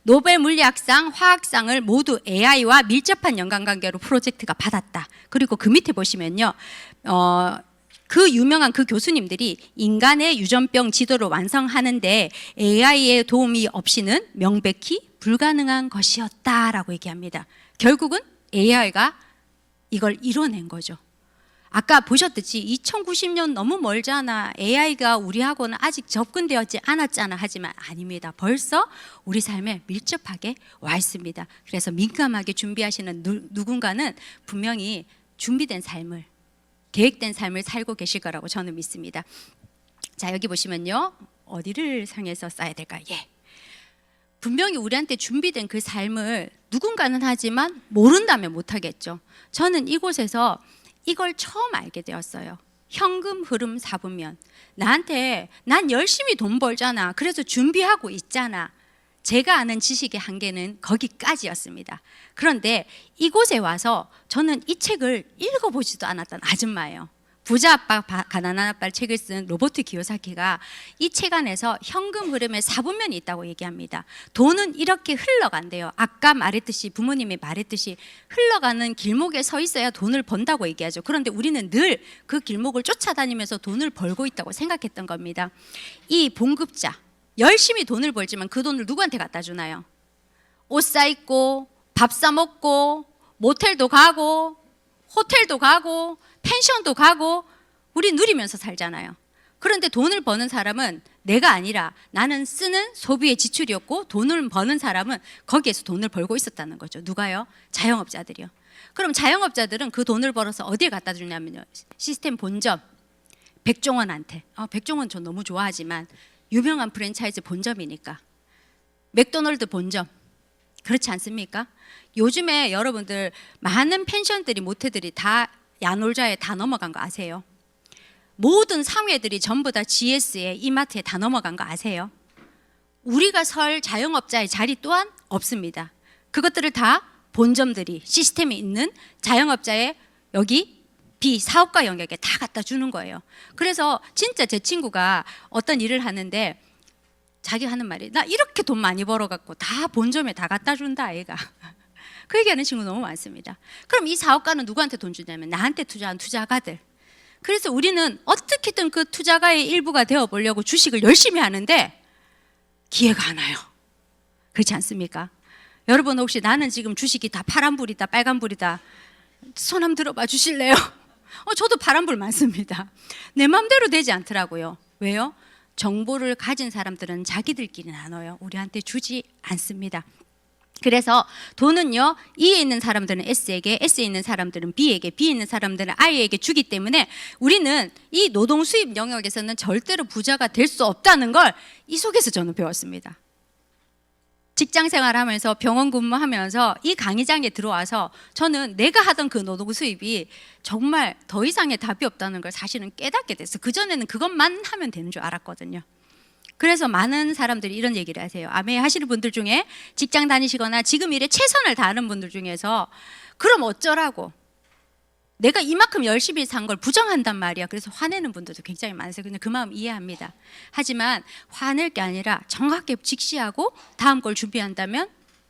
노벨 물리학상, 화학상을 모두 AI와 밀접한 연관관계로 프로젝트가 받았다. 그리고 그 밑에 보시면요, 그 유명한 그 교수님들이 인간의 유전병 지도를 완성하는데 AI의 도움이 없이는 명백히 불가능한 것이었다라고 얘기합니다. 결국은 AI가 이걸 이뤄낸 거죠. 아까 보셨듯이 2090년 너무 멀잖아, AI가 우리하고는 아직 접근되었지 않았잖아 하지만 아닙니다. 벌써 우리 삶에 밀접하게 와 있습니다. 그래서 민감하게 준비하시는 누군가는 분명히 준비된 삶을, 계획된 삶을 살고 계실 거라고 저는 믿습니다. 자, 여기 보시면요, 어디를 향해서 써야 될까요? 분명히 우리한테 준비된 그 삶을 누군가는 하지만 모른다면 못하겠죠. 저는 이곳에서 이걸 처음 알게 되었어요. 현금 흐름 4분면. 나한테 난 열심히 돈 벌잖아, 그래서 준비하고 있잖아. 제가 아는 지식의 한계는 거기까지였습니다. 그런데 이곳에 와서 저는 이 책을 읽어보지도 않았던 아줌마예요. 부자 아빠 가난한 아빠 책을 쓴 로버트 기요사키가 이 책 안에서 현금 흐름의 4분면이 있다고 얘기합니다. 돈은 이렇게 흘러간대요. 아까 말했듯이, 부모님이 말했듯이 흘러가는 길목에 서 있어야 돈을 번다고 얘기하죠. 그런데 우리는 늘 그 길목을 쫓아다니면서 돈을 벌고 있다고 생각했던 겁니다. 이 봉급자, 열심히 돈을 벌지만 그 돈을 누구한테 갖다 주나요? 옷 사 입고, 밥 사 먹고, 모텔도 가고, 호텔도 가고, 펜션도 가고, 우리 누리면서 살잖아요. 그런데 돈을 버는 사람은 내가 아니라 나는 쓰는 소비의 지출이었고, 돈을 버는 사람은 거기에서 돈을 벌고 있었다는 거죠. 누가요? 자영업자들이요. 그럼 자영업자들은 그 돈을 벌어서 어디에 갖다 주냐면요, 시스템 본점 백종원한테. 백종원 저 너무 좋아하지만 유명한 프랜차이즈 본점이니까. 맥도널드 본점. 그렇지 않습니까? 요즘에 여러분들 많은 펜션들이 모텔들이 다 야놀자에 다 넘어간 거 아세요? 모든 상회들이 전부 다 GS에 이마트에 다 넘어간 거 아세요? 우리가 설 자영업자의 자리 또한 없습니다. 그것들을 다 본점들이 시스템이 있는 자영업자의 여기 비사업가 영역에 다 갖다 주는 거예요. 그래서 진짜 제 친구가 어떤 일을 하는데 자기 하는 말이 나 이렇게 돈 많이 벌어갖고 다 본점에 다 갖다 준다 아이가. 그 얘기하는 친구 너무 많습니다. 그럼 이 사업가는 누구한테 돈 주냐면 나한테 투자한 투자가들. 그래서 우리는 어떻게든 그 투자가의 일부가 되어보려고 주식을 열심히 하는데 기회가 안 와요. 그렇지 않습니까? 여러분 혹시 나는 지금 주식이 다 파란불이다 빨간불이다 손 한번 들어봐 주실래요? 저도 파란불 많습니다. 내 마음대로 되지 않더라고요. 왜요? 정보를 가진 사람들은 자기들끼리 나눠요. 우리한테 주지 않습니다. 그래서 돈은요, E에 있는 사람들은 S에게, S에 있는 사람들은 B에게, B에 있는 사람들은 I에게 주기 때문에 우리는 이 노동 수입 영역에서는 절대로 부자가 될 수 없다는 걸 이 속에서 저는 배웠습니다. 직장 생활하면서 병원 근무하면서 이 강의장에 들어와서 저는 내가 하던 그 노동 수입이 정말 더 이상의 답이 없다는 걸 사실은 깨닫게 됐어요. 그전에는 그것만 하면 되는 줄 알았거든요. 그래서 많은 사람들이 이런 얘기를 하세요. 아메 하시는 분들 중에 직장 다니시거나 지금 일에 최선을 다하는 분들 중에서 그럼 어쩌라고 내가 이만큼 열심히 산 걸 부정한단 말이야. 그래서 화내는 분들도 굉장히 많으세요. 근데 그 마음 이해합니다. 하지만 화낼 게 아니라 정확하게 직시하고 다음 걸 준비한다면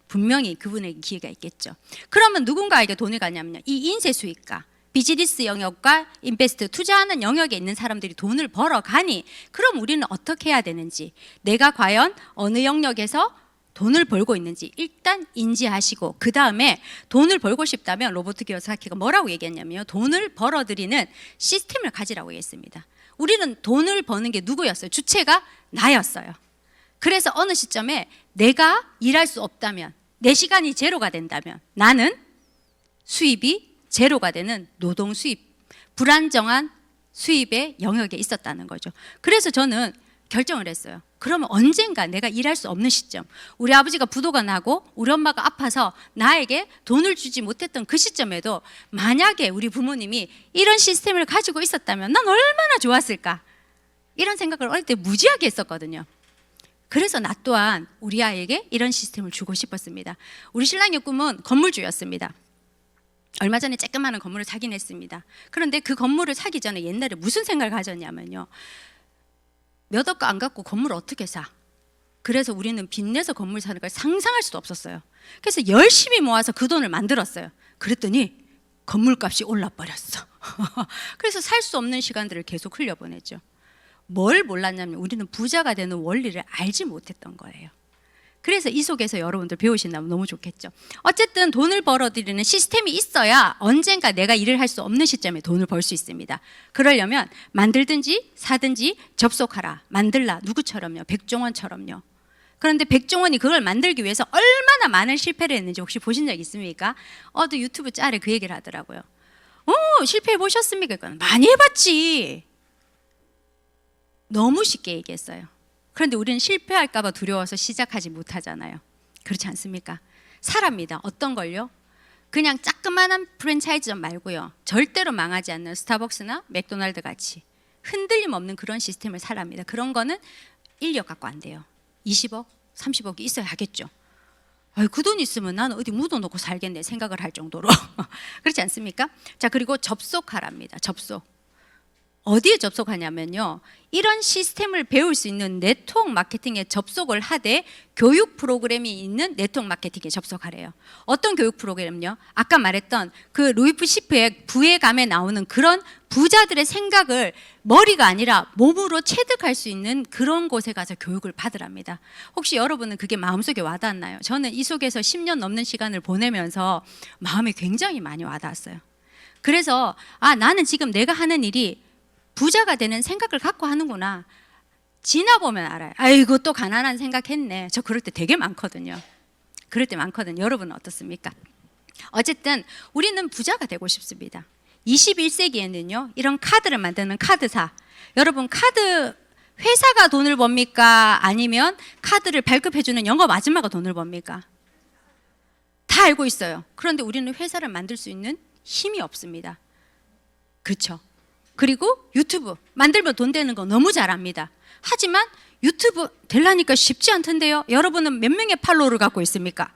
분명히 그분에게 기회가 있겠죠. 그러면 누군가에게 돈을 가냐면요, 이 인쇄 수익가 비즈니스 영역과 인베스트 투자하는 영역에 있는 사람들이 돈을 벌어가니 그럼 우리는 어떻게 해야 되는지, 내가 과연 어느 영역에서 돈을 벌고 있는지 일단 인지하시고, 그 다음에 돈을 벌고 싶다면 로버트 기요사키가 뭐라고 얘기했냐면요, 돈을 벌어들이는 시스템을 가지라고 얘기했습니다. 우리는 돈을 버는 게 누구였어요? 주체가 나였어요. 그래서 어느 시점에 내가 일할 수 없다면, 내 시간이 제로가 된다면 나는 수입이 제로가 되는 노동 수입, 불안정한 수입의 영역에 있었다는 거죠. 그래서 저는 결정을 했어요. 그러면 언젠가 내가 일할 수 없는 시점, 우리 아버지가 부도가 나고 우리 엄마가 아파서 나에게 돈을 주지 못했던 그 시점에도 만약에 우리 부모님이 이런 시스템을 가지고 있었다면 난 얼마나 좋았을까, 이런 생각을 어릴 때 무지하게 했었거든요. 그래서 나 또한 우리 아이에게 이런 시스템을 주고 싶었습니다. 우리 신랑의 꿈은 건물주였습니다. 얼마 전에 쬐끄마한 건물을 사긴 했습니다. 그런데 그 건물을 사기 전에 옛날에 무슨 생각을 가졌냐면요, 몇 억가 안 갖고 건물을 어떻게 사? 그래서 우리는 빚내서 건물 사는 걸 상상할 수도 없었어요. 그래서 열심히 모아서 그 돈을 만들었어요. 그랬더니 건물값이 올라버렸어. 그래서 살 수 없는 시간들을 계속 흘려보냈죠. 뭘 몰랐냐면 우리는 부자가 되는 원리를 알지 못했던 거예요. 그래서 이 속에서 여러분들 배우신다면 너무 좋겠죠. 어쨌든 돈을 벌어들이는 시스템이 있어야 언젠가 내가 일을 할 수 없는 시점에 돈을 벌 수 있습니다. 그러려면 만들든지 사든지 접속하라. 만들라. 누구처럼요? 백종원처럼요. 그런데 백종원이 그걸 만들기 위해서 얼마나 많은 실패를 했는지 혹시 보신 적 있습니까? 또 유튜브 짤에 그 얘기를 하더라고요. 실패해 보셨습니까? 많이 해봤지. 너무 쉽게 얘기했어요. 그런데 우리는 실패할까 봐 두려워서 시작하지 못하잖아요. 그렇지 않습니까? 사람입니다. 어떤 걸요? 그냥 자그마한 프랜차이즈점 말고요, 절대로 망하지 않는 스타벅스나 맥도날드 같이 흔들림 없는 그런 시스템을 사랍니다. 그런 거는 인력 갖고 안 돼요. 20억, 30억이 있어야 하겠죠. 그 돈 있으면 나는 어디 묻어놓고 살겠네 생각을 할 정도로. 그렇지 않습니까? 자, 그리고 접속하랍니다. 접속. 어디에 접속하냐면요, 이런 시스템을 배울 수 있는 네트워크 마케팅에 접속을 하되 교육 프로그램이 있는 네트워크 마케팅에 접속하래요. 어떤 교육 프로그램요? 아까 말했던 그 루이프 시프의 부의 감에 나오는 그런 부자들의 생각을 머리가 아니라 몸으로 체득할 수 있는 그런 곳에 가서 교육을 받으랍니다. 혹시 여러분은 그게 마음속에 와닿나요? 저는 이 속에서 10년 넘는 시간을 보내면서 마음에 굉장히 많이 와닿았어요. 그래서 나는 지금 내가 하는 일이 부자가 되는 생각을 갖고 하는구나. 지나보면 알아요. 아이고 또 가난한 생각했네. 저 그럴 때 되게 많거든요. 그럴 때 많거든요. 여러분은 어떻습니까? 어쨌든 우리는 부자가 되고 싶습니다. 21세기에는요 이런 카드를 만드는 카드사, 여러분 카드 회사가 돈을 법니까? 아니면 카드를 발급해주는 영업 아줌마가 돈을 법니까? 다 알고 있어요. 그런데 우리는 회사를 만들 수 있는 힘이 없습니다. 그렇죠? 그리고 유튜브 만들면 돈 되는 거 너무 잘 압니다. 하지만 유튜브 되려니까 쉽지 않던데요. 여러분은 몇 명의 팔로워를 갖고 있습니까?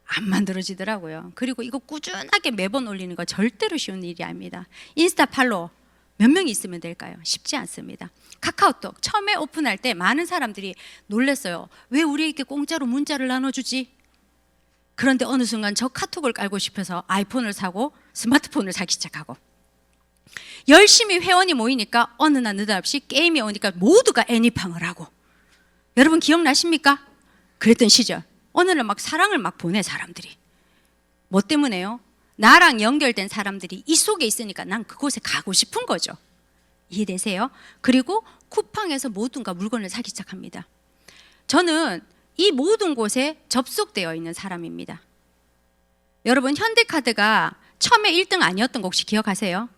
안 만들어지더라고요. 그리고 이거 꾸준하게 매번 올리는 거 절대로 쉬운 일이 아닙니다. 인스타 팔로워 몇 명이 있으면 될까요? 쉽지 않습니다. 카카오톡 처음에 오픈할 때 많은 사람들이 놀랐어요. 왜 우리에게 공짜로 문자를 나눠주지? 그런데 어느 순간 저 카톡을 깔고 싶어서 아이폰을 사고 스마트폰을 사기 시작하고, 열심히 회원이 모이니까 어느 날 느닷없이 게임이 오니까 모두가 애니팡을 하고, 여러분 기억나십니까? 그랬던 시절. 어느 날 막 사랑을 막 보내 사람들이. 뭐 때문에요? 나랑 연결된 사람들이 이 속에 있으니까 난 그곳에 가고 싶은 거죠. 이해되세요? 그리고 쿠팡에서 모든가 물건을 사기 시작합니다. 저는 이 모든 곳에 접속되어 있는 사람입니다. 여러분 현대카드가 처음에 1등 아니었던 거 혹시 기억하세요?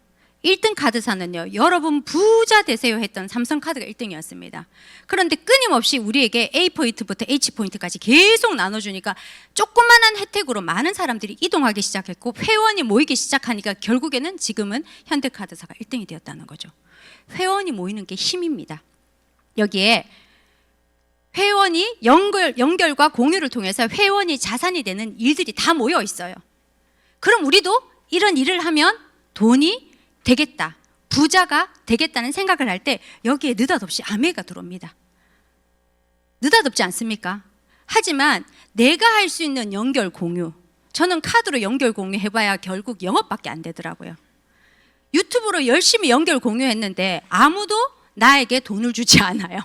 1등 카드사는요, 여러분 부자 되세요 했던 삼성카드가 1등이었습니다. 그런데 끊임없이 우리에게 A포인트부터 H포인트까지 계속 나눠주니까 조그만한 혜택으로 많은 사람들이 이동하기 시작했고 회원이 모이기 시작하니까 결국에는 지금은 현대카드사가 1등이 되었다는 거죠. 회원이 모이는 게 힘입니다. 여기에 회원이 연결과 공유를 통해서 회원이 자산이 되는 일들이 다 모여 있어요. 그럼 우리도 이런 일을 하면 돈이 되겠다, 부자가 되겠다는 생각을 할 때 여기에 느닷없이 아메가 들어옵니다. 느닷없지 않습니까? 하지만 내가 할 수 있는 연결 공유, 저는 카드로 연결 공유 해봐야 결국 영업밖에 안 되더라고요. 유튜브로 열심히 연결 공유했는데 아무도 나에게 돈을 주지 않아요.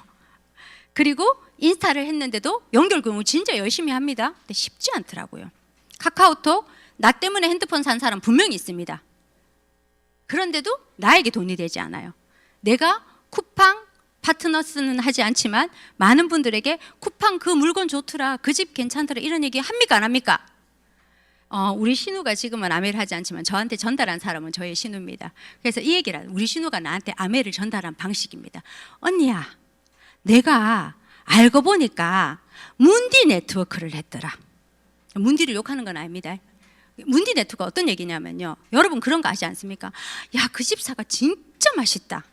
그리고 인스타를 했는데도 연결 공유 진짜 열심히 합니다. 근데 쉽지 않더라고요. 카카오톡 나 때문에 핸드폰 산 사람 분명히 있습니다. 그런데도 나에게 돈이 되지 않아요. 내가 쿠팡 파트너스는 하지 않지만 많은 분들에게 쿠팡 그 물건 좋더라, 그 집 괜찮더라 이런 얘기 합니까 안 합니까? 우리 신우가 지금은 아메를 하지 않지만 저한테 전달한 사람은 저의 신우입니다. 그래서 이 얘기를 우리 신우가 나한테 아메를 전달한 방식입니다. 언니야, 내가 알고 보니까 문디 네트워크를 했더라. 문디를 욕하는 건 아닙니다. 문디 네트워크가 어떤 얘기냐면요, 여러분 그런 거 아시지 않습니까? 야, 그 집 사과 진짜 맛있다.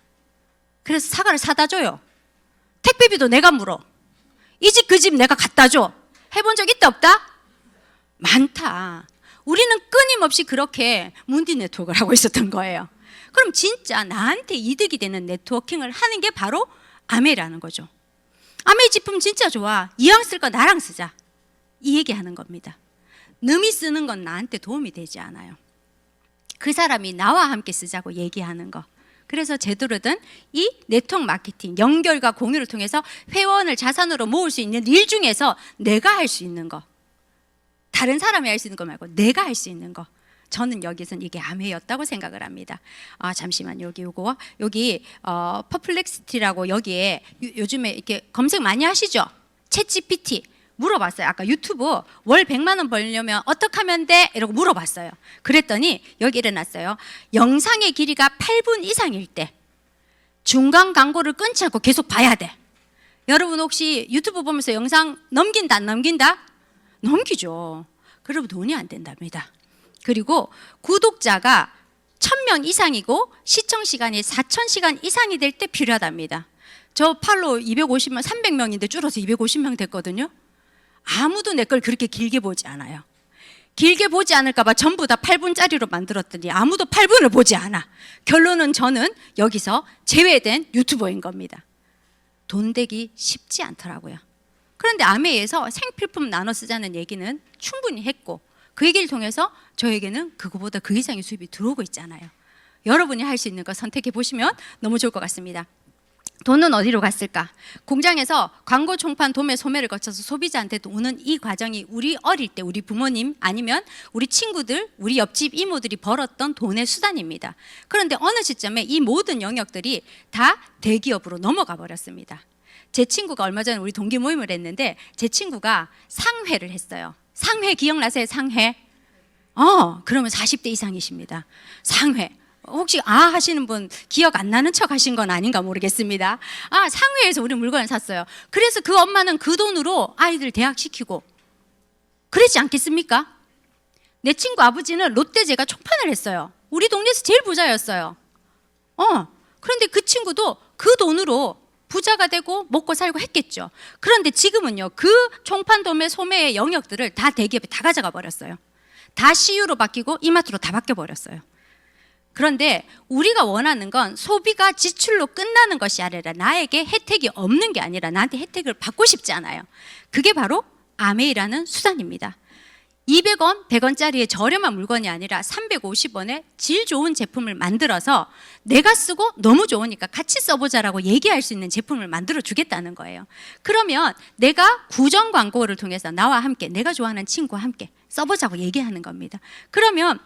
그래서 사과를 사다 줘요. 택배비도 내가 물어. 이 집 그 집 내가 갖다 줘. 해본 적 있다 없다? 많다. 우리는 끊임없이 그렇게 문디 네트워크를 하고 있었던 거예요. 그럼 진짜 나한테 이득이 되는 네트워킹을 하는 게 바로 아메라는 거죠. 아메 제품 진짜 좋아, 이왕 쓸 거 나랑 쓰자, 이 얘기하는 겁니다. 남이 쓰는 건 나한테 도움이 되지 않아요. 그 사람이 나와 함께 쓰자고 얘기하는 거. 그래서 제대로든 이 네트워크 마케팅, 연결과 공유를 통해서 회원을 자산으로 모을 수 있는 일 중에서 내가 할 수 있는 거, 다른 사람이 할 수 있는 거 말고 내가 할 수 있는 거, 저는 여기서는 이게 아메였다고 생각을 합니다. 잠시만, 여기 퍼플렉시티라고 여기에 요즘에 이렇게 검색 많이 하시죠? 챗GPT 물어봤어요. 아까 유튜브 월 100만 원 벌려면 어떻게 하면 돼? 이러고 물어봤어요. 그랬더니 여기 일어났어요. 영상의 길이가 8분 이상일 때 중간 광고를 끊지 않고 계속 봐야 돼. 여러분 혹시 유튜브 보면서 영상 넘긴다 안 넘긴다? 넘기죠. 그러면 돈이 안 된답니다. 그리고 구독자가 1000명 이상이고 시청 시간이 4000시간 이상이 될 때 필요하답니다. 저 팔로우 250명, 300명인데 줄어서 250명 됐거든요. 아무도 내 걸 그렇게 길게 보지 않아요. 길게 보지 않을까 봐 전부 다 8분짜리로 만들었더니 아무도 8분을 보지 않아. 결론은 저는 여기서 제외된 유튜버인 겁니다. 돈 되기 쉽지 않더라고요. 그런데 아메에서 생필품 나눠 쓰자는 얘기는 충분히 했고, 그 얘기를 통해서 저에게는 그거보다 그 이상의 수입이 들어오고 있잖아요. 여러분이 할 수 있는 거 선택해 보시면 너무 좋을 것 같습니다. 돈은 어디로 갔을까? 공장에서 광고 총판 도매 소매를 거쳐서 소비자한테 오는 이 과정이 우리 어릴 때 우리 부모님 아니면 우리 친구들, 우리 옆집 이모들이 벌었던 돈의 수단입니다. 그런데 어느 시점에 이 모든 영역들이 다 대기업으로 넘어가 버렸습니다. 제 친구가 얼마 전에 우리 동기 모임을 했는데 제 친구가 상회를 했어요. 상회 기억나세요? 상회? 그러면 40대 이상이십니다. 상회. 혹시 하시는 분 기억 안 나는 척 하신 건 아닌가 모르겠습니다. 상회에서 우리 물건을 샀어요. 그래서 그 엄마는 그 돈으로 아이들 대학 시키고 그랬지 않겠습니까? 내 친구 아버지는 롯데제가 총판을 했어요. 우리 동네에서 제일 부자였어요. 그런데 그 친구도 그 돈으로 부자가 되고 먹고 살고 했겠죠. 그런데 지금은요, 그 총판 도매 소매의 영역들을 다 대기업이 다 가져가 버렸어요. 다 CU로 바뀌고 이마트로 다 바뀌어 버렸어요. 그런데 우리가 원하는 건 소비가 지출로 끝나는 것이 아니라 나에게 혜택이 없는 게 아니라 나한테 혜택을 받고 싶지 않아요. 그게 바로 아메이라는 수단입니다. 200원, 100원짜리의 저렴한 물건이 아니라 350원에 질 좋은 제품을 만들어서 내가 쓰고 너무 좋으니까 같이 써보자라고 얘기할 수 있는 제품을 만들어 주겠다는 거예요. 그러면 내가 구정 광고를 통해서 나와 함께, 내가 좋아하는 친구와 함께 써보자고 얘기하는 겁니다. 그러면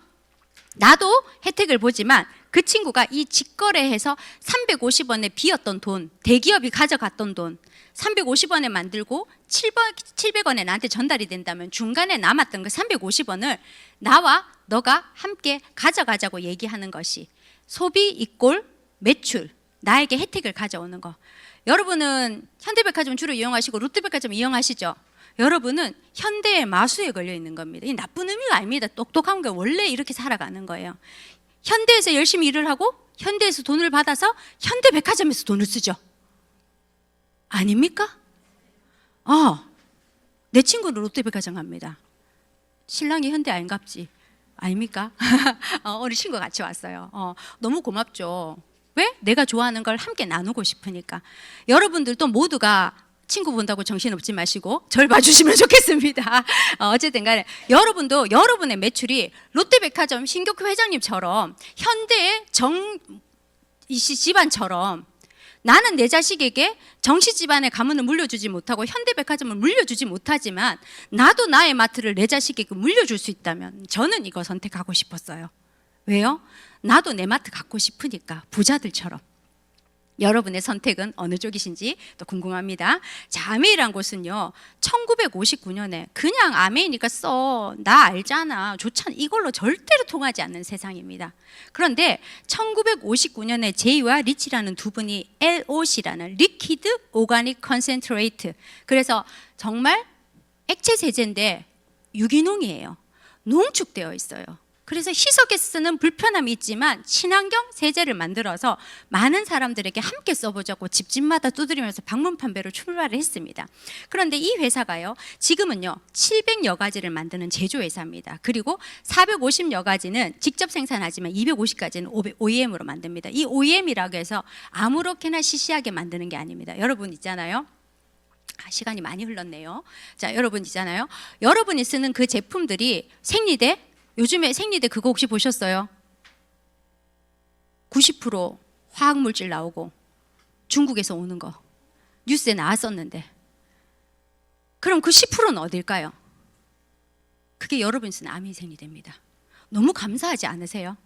나도 혜택을 보지만 그 친구가 이 직거래해서 350원에 비었던 돈, 대기업이 가져갔던 돈 350원에 만들고 700원에 나한테 전달이 된다면 중간에 남았던 그 350원을 나와 너가 함께 가져가자고 얘기하는 것이 소비 이꼴 매출, 나에게 혜택을 가져오는 거. 여러분은 현대백화점 주로 이용하시고 롯데백화점 이용하시죠? 여러분은 현대의 마수에 걸려 있는 겁니다. 이 나쁜 의미가 아닙니다. 똑똑한 게 원래 이렇게 살아가는 거예요. 현대에서 열심히 일을 하고 현대에서 돈을 받아서 현대백화점에서 돈을 쓰죠. 아닙니까? 내 친구는 롯데백화점 갑니다. 신랑이 현대 안 갑지. 아닙니까? 우리 친구 같이 왔어요. 너무 고맙죠. 왜? 내가 좋아하는 걸 함께 나누고 싶으니까. 여러분들도 모두가 친구 본다고 정신없지 마시고 절 봐주시면 좋겠습니다. 어쨌든 간에 여러분도 여러분의 매출이 롯데백화점 신격호 회장님처럼 현대의 정이씨 집안처럼 나는 내 자식에게 정씨 집안의 가문을 물려주지 못하고 현대백화점을 물려주지 못하지만 나도 나의 마트를 내 자식에게 물려줄 수 있다면 저는 이거 선택하고 싶었어요. 왜요? 나도 내 마트 갖고 싶으니까 부자들처럼. 여러분의 선택은 어느 쪽이신지 또 궁금합니다. 자, 아메이란 곳은요 1959년에 그냥 아메이니까 써, 나 알잖아, 좋잖아, 이걸로 절대로 통하지 않는 세상입니다. 그런데 1959년에 제이와 리치라는 두 분이 LOC라는 리퀴드 오가닉 컨센트레이트, 그래서 정말 액체 세제인데 유기농이에요. 농축되어 있어요. 그래서 희석에 쓰는 불편함이 있지만 친환경 세제를 만들어서 많은 사람들에게 함께 써보자고 집집마다 두드리면서 방문 판매로 출발을 했습니다. 그런데 이 회사가요 지금은요 700여 가지를 만드는 제조회사입니다. 그리고 450여 가지는 직접 생산하지만 250가지는 OEM으로 만듭니다. 이 OEM이라고 해서 아무렇게나 시시하게 만드는 게 아닙니다. 여러분 있잖아요, 시간이 많이 흘렀네요. 자, 여러분 있잖아요, 여러분이 쓰는 그 제품들이 생리대, 요즘에 생리대 그거 혹시 보셨어요? 90% 화학물질 나오고 중국에서 오는 거 뉴스에 나왔었는데, 그럼 그 10%는 어딜까요? 그게 여러분이 쓰는 아메이 생리대입니다. 너무 감사하지 않으세요?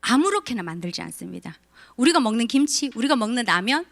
아무렇게나 만들지 않습니다. 우리가 먹는 김치, 우리가 먹는 라면,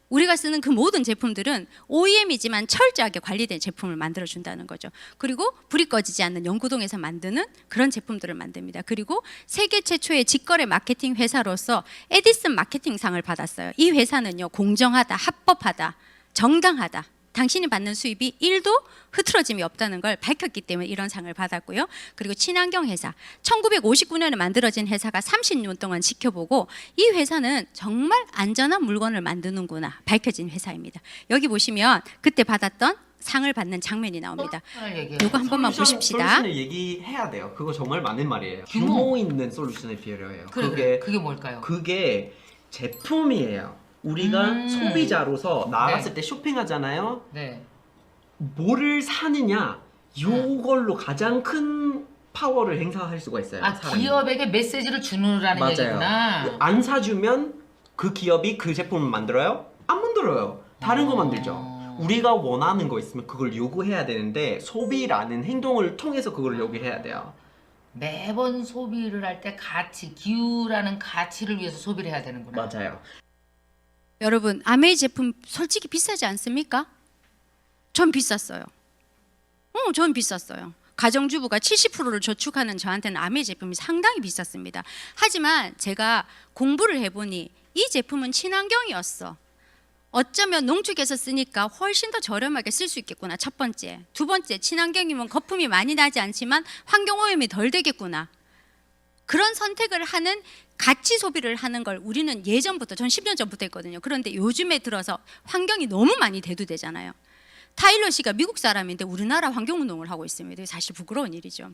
우리가 쓰는 그 모든 제품들은 OEM이지만 철저하게 관리된 제품을 만들어준다는 거죠. 그리고 불이 꺼지지 않는 영구동에서 만드는 그런 제품들을 만듭니다. 그리고 세계 최초의 직거래 마케팅 회사로서 에디슨 마케팅상을 받았어요. 이 회사는요 공정하다, 합법하다, 정당하다, 당신이 받는 수입이 1도 흐트러짐이 없다는 걸 밝혔기 때문에 이런 상을 받았고요. 그리고 친환경 회사, 1959년에 만들어진 회사가 30년 동안 지켜보고 이 회사는 정말 안전한 물건을 만드는구나 밝혀진 회사입니다. 여기 보시면 그때 받았던 상을 받는 장면이 나옵니다. 이거 한 번만 보십시다. 솔루션을 얘기해야 돼요. 그거 정말 맞는 말이에요. 규모 있는 솔루션이 필요해요. 그게 뭘까요? 그게 제품이에요. 우리가 소비자로서 나갔을 때 쇼핑하잖아요. 네. 뭐를 사느냐, 요걸로 가장 큰 파워를 행사할 수가 있어요. 사람이. 기업에게 메시지를 주느라는 맞아요. 얘기구나. 안 사주면 그 기업이 그 제품을 만들어요? 안 만들어요. 다른 거 만들죠. 우리가 원하는 거 있으면 그걸 요구해야 되는데 소비라는 행동을 통해서 그걸 요구해야 돼요. 매번 소비를 할 때 가치, 기후라는 가치를 위해서 소비를 해야 되는구나. 맞아요. 여러분 아메이 제품 솔직히 비싸지 않습니까? 전 비쌌어요. 전 비쌌어요. 가정주부가 70%를 저축하는 저한테는 아메 제품이 상당히 비쌌습니다. 하지만 제가 공부를 해보니 이 제품은 친환경이었어. 어쩌면 농축해서 쓰니까 훨씬 더 저렴하게 쓸 수 있겠구나. 첫 번째. 두 번째, 친환경이면 거품이 많이 나지 않지만 환경오염이 덜 되겠구나. 그런 선택을 하는 가치 소비를 하는 걸 우리는 예전부터, 전 10년 전부터 했거든요. 그런데 요즘에 들어서 환경이 너무 많이 대두되잖아요. 타일러 씨가 미국 사람인데 우리나라 환경운동을 하고 있습니다. 사실 부끄러운 일이죠.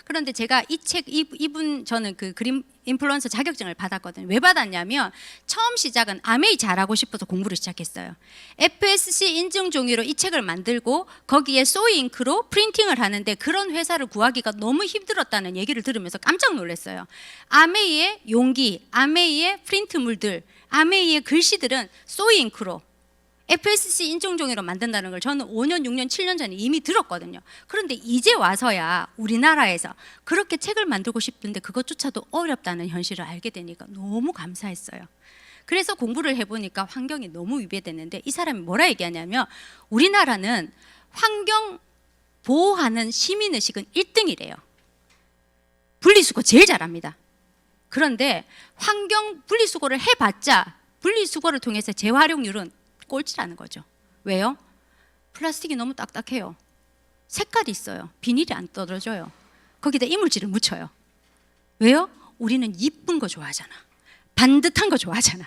그런데 제가 이 책, 이분 저는 그 그린 인플루언서 자격증을 받았거든요. 왜 받았냐면 처음 시작은 아메이 잘하고 싶어서 공부를 시작했어요. FSC 인증 종이로 이 책을 만들고 거기에 소이잉크로 프린팅을 하는데 그런 회사를 구하기가 너무 힘들었다는 얘기를 들으면서 깜짝 놀랐어요. 아메이의 용기, 아메이의 프린트물들, 아메이의 글씨들은 소이잉크로 FSC 인증종이로 만든다는 걸 저는 5년, 6년, 7년 전에 이미 들었거든요. 그런데 이제 와서야 우리나라에서 그렇게 책을 만들고 싶은데 그것조차도 어렵다는 현실을 알게 되니까 너무 감사했어요. 그래서 공부를 해보니까 환경이 너무 위배됐는데 이 사람이 뭐라 얘기하냐면 우리나라는 환경 보호하는 시민의식은 1등이래요. 분리수거 제일 잘합니다. 그런데 환경 분리수거를 해봤자 분리수거를 통해서 재활용률은 꼴찌라는 거죠. 왜요? 플라스틱이 너무 딱딱해요. 색깔이 있어요. 비닐이 안 떨어져요. 거기다 이물질을 묻혀요. 왜요? 우리는 이쁜 거 좋아하잖아. 반듯한 거 좋아하잖아.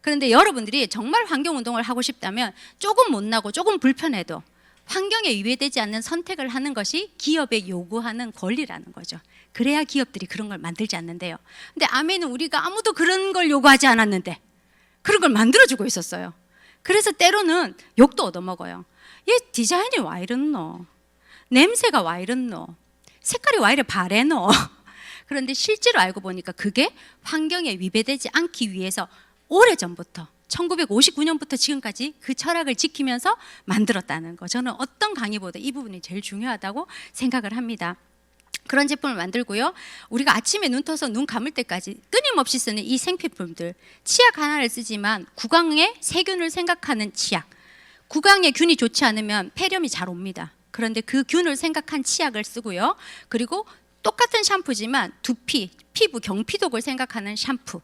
그런데 여러분들이 정말 환경운동을 하고 싶다면 조금 못나고 조금 불편해도 환경에 위배되지 않는 선택을 하는 것이 기업에 요구하는 권리라는 거죠. 그래야 기업들이 그런 걸 만들지 않는데요. 근데 아메는 우리가 아무도 그런 걸 요구하지 않았는데 그런 걸 만들어주고 있었어요. 그래서 때로는 욕도 얻어먹어요. 얘 디자인이 와 이렇노? 냄새가 와 이렇노? 색깔이 와 이래 바래노? 그런데 실제로 알고 보니까 그게 환경에 위배되지 않기 위해서 오래전부터 1959년부터 지금까지 그 철학을 지키면서 만들었다는 거. 저는 어떤 강의보다 이 부분이 제일 중요하다고 생각을 합니다. 그런 제품을 만들고요. 우리가 아침에 눈 떠서 눈 감을 때까지 끊임없이 쓰는 이 생필품들. 치약 하나를 쓰지만 구강의 세균을 생각하는 치약. 구강의 균이 좋지 않으면 폐렴이 잘 옵니다. 그런데 그 균을 생각한 치약을 쓰고요. 그리고 똑같은 샴푸지만 두피, 피부 경피독을 생각하는 샴푸.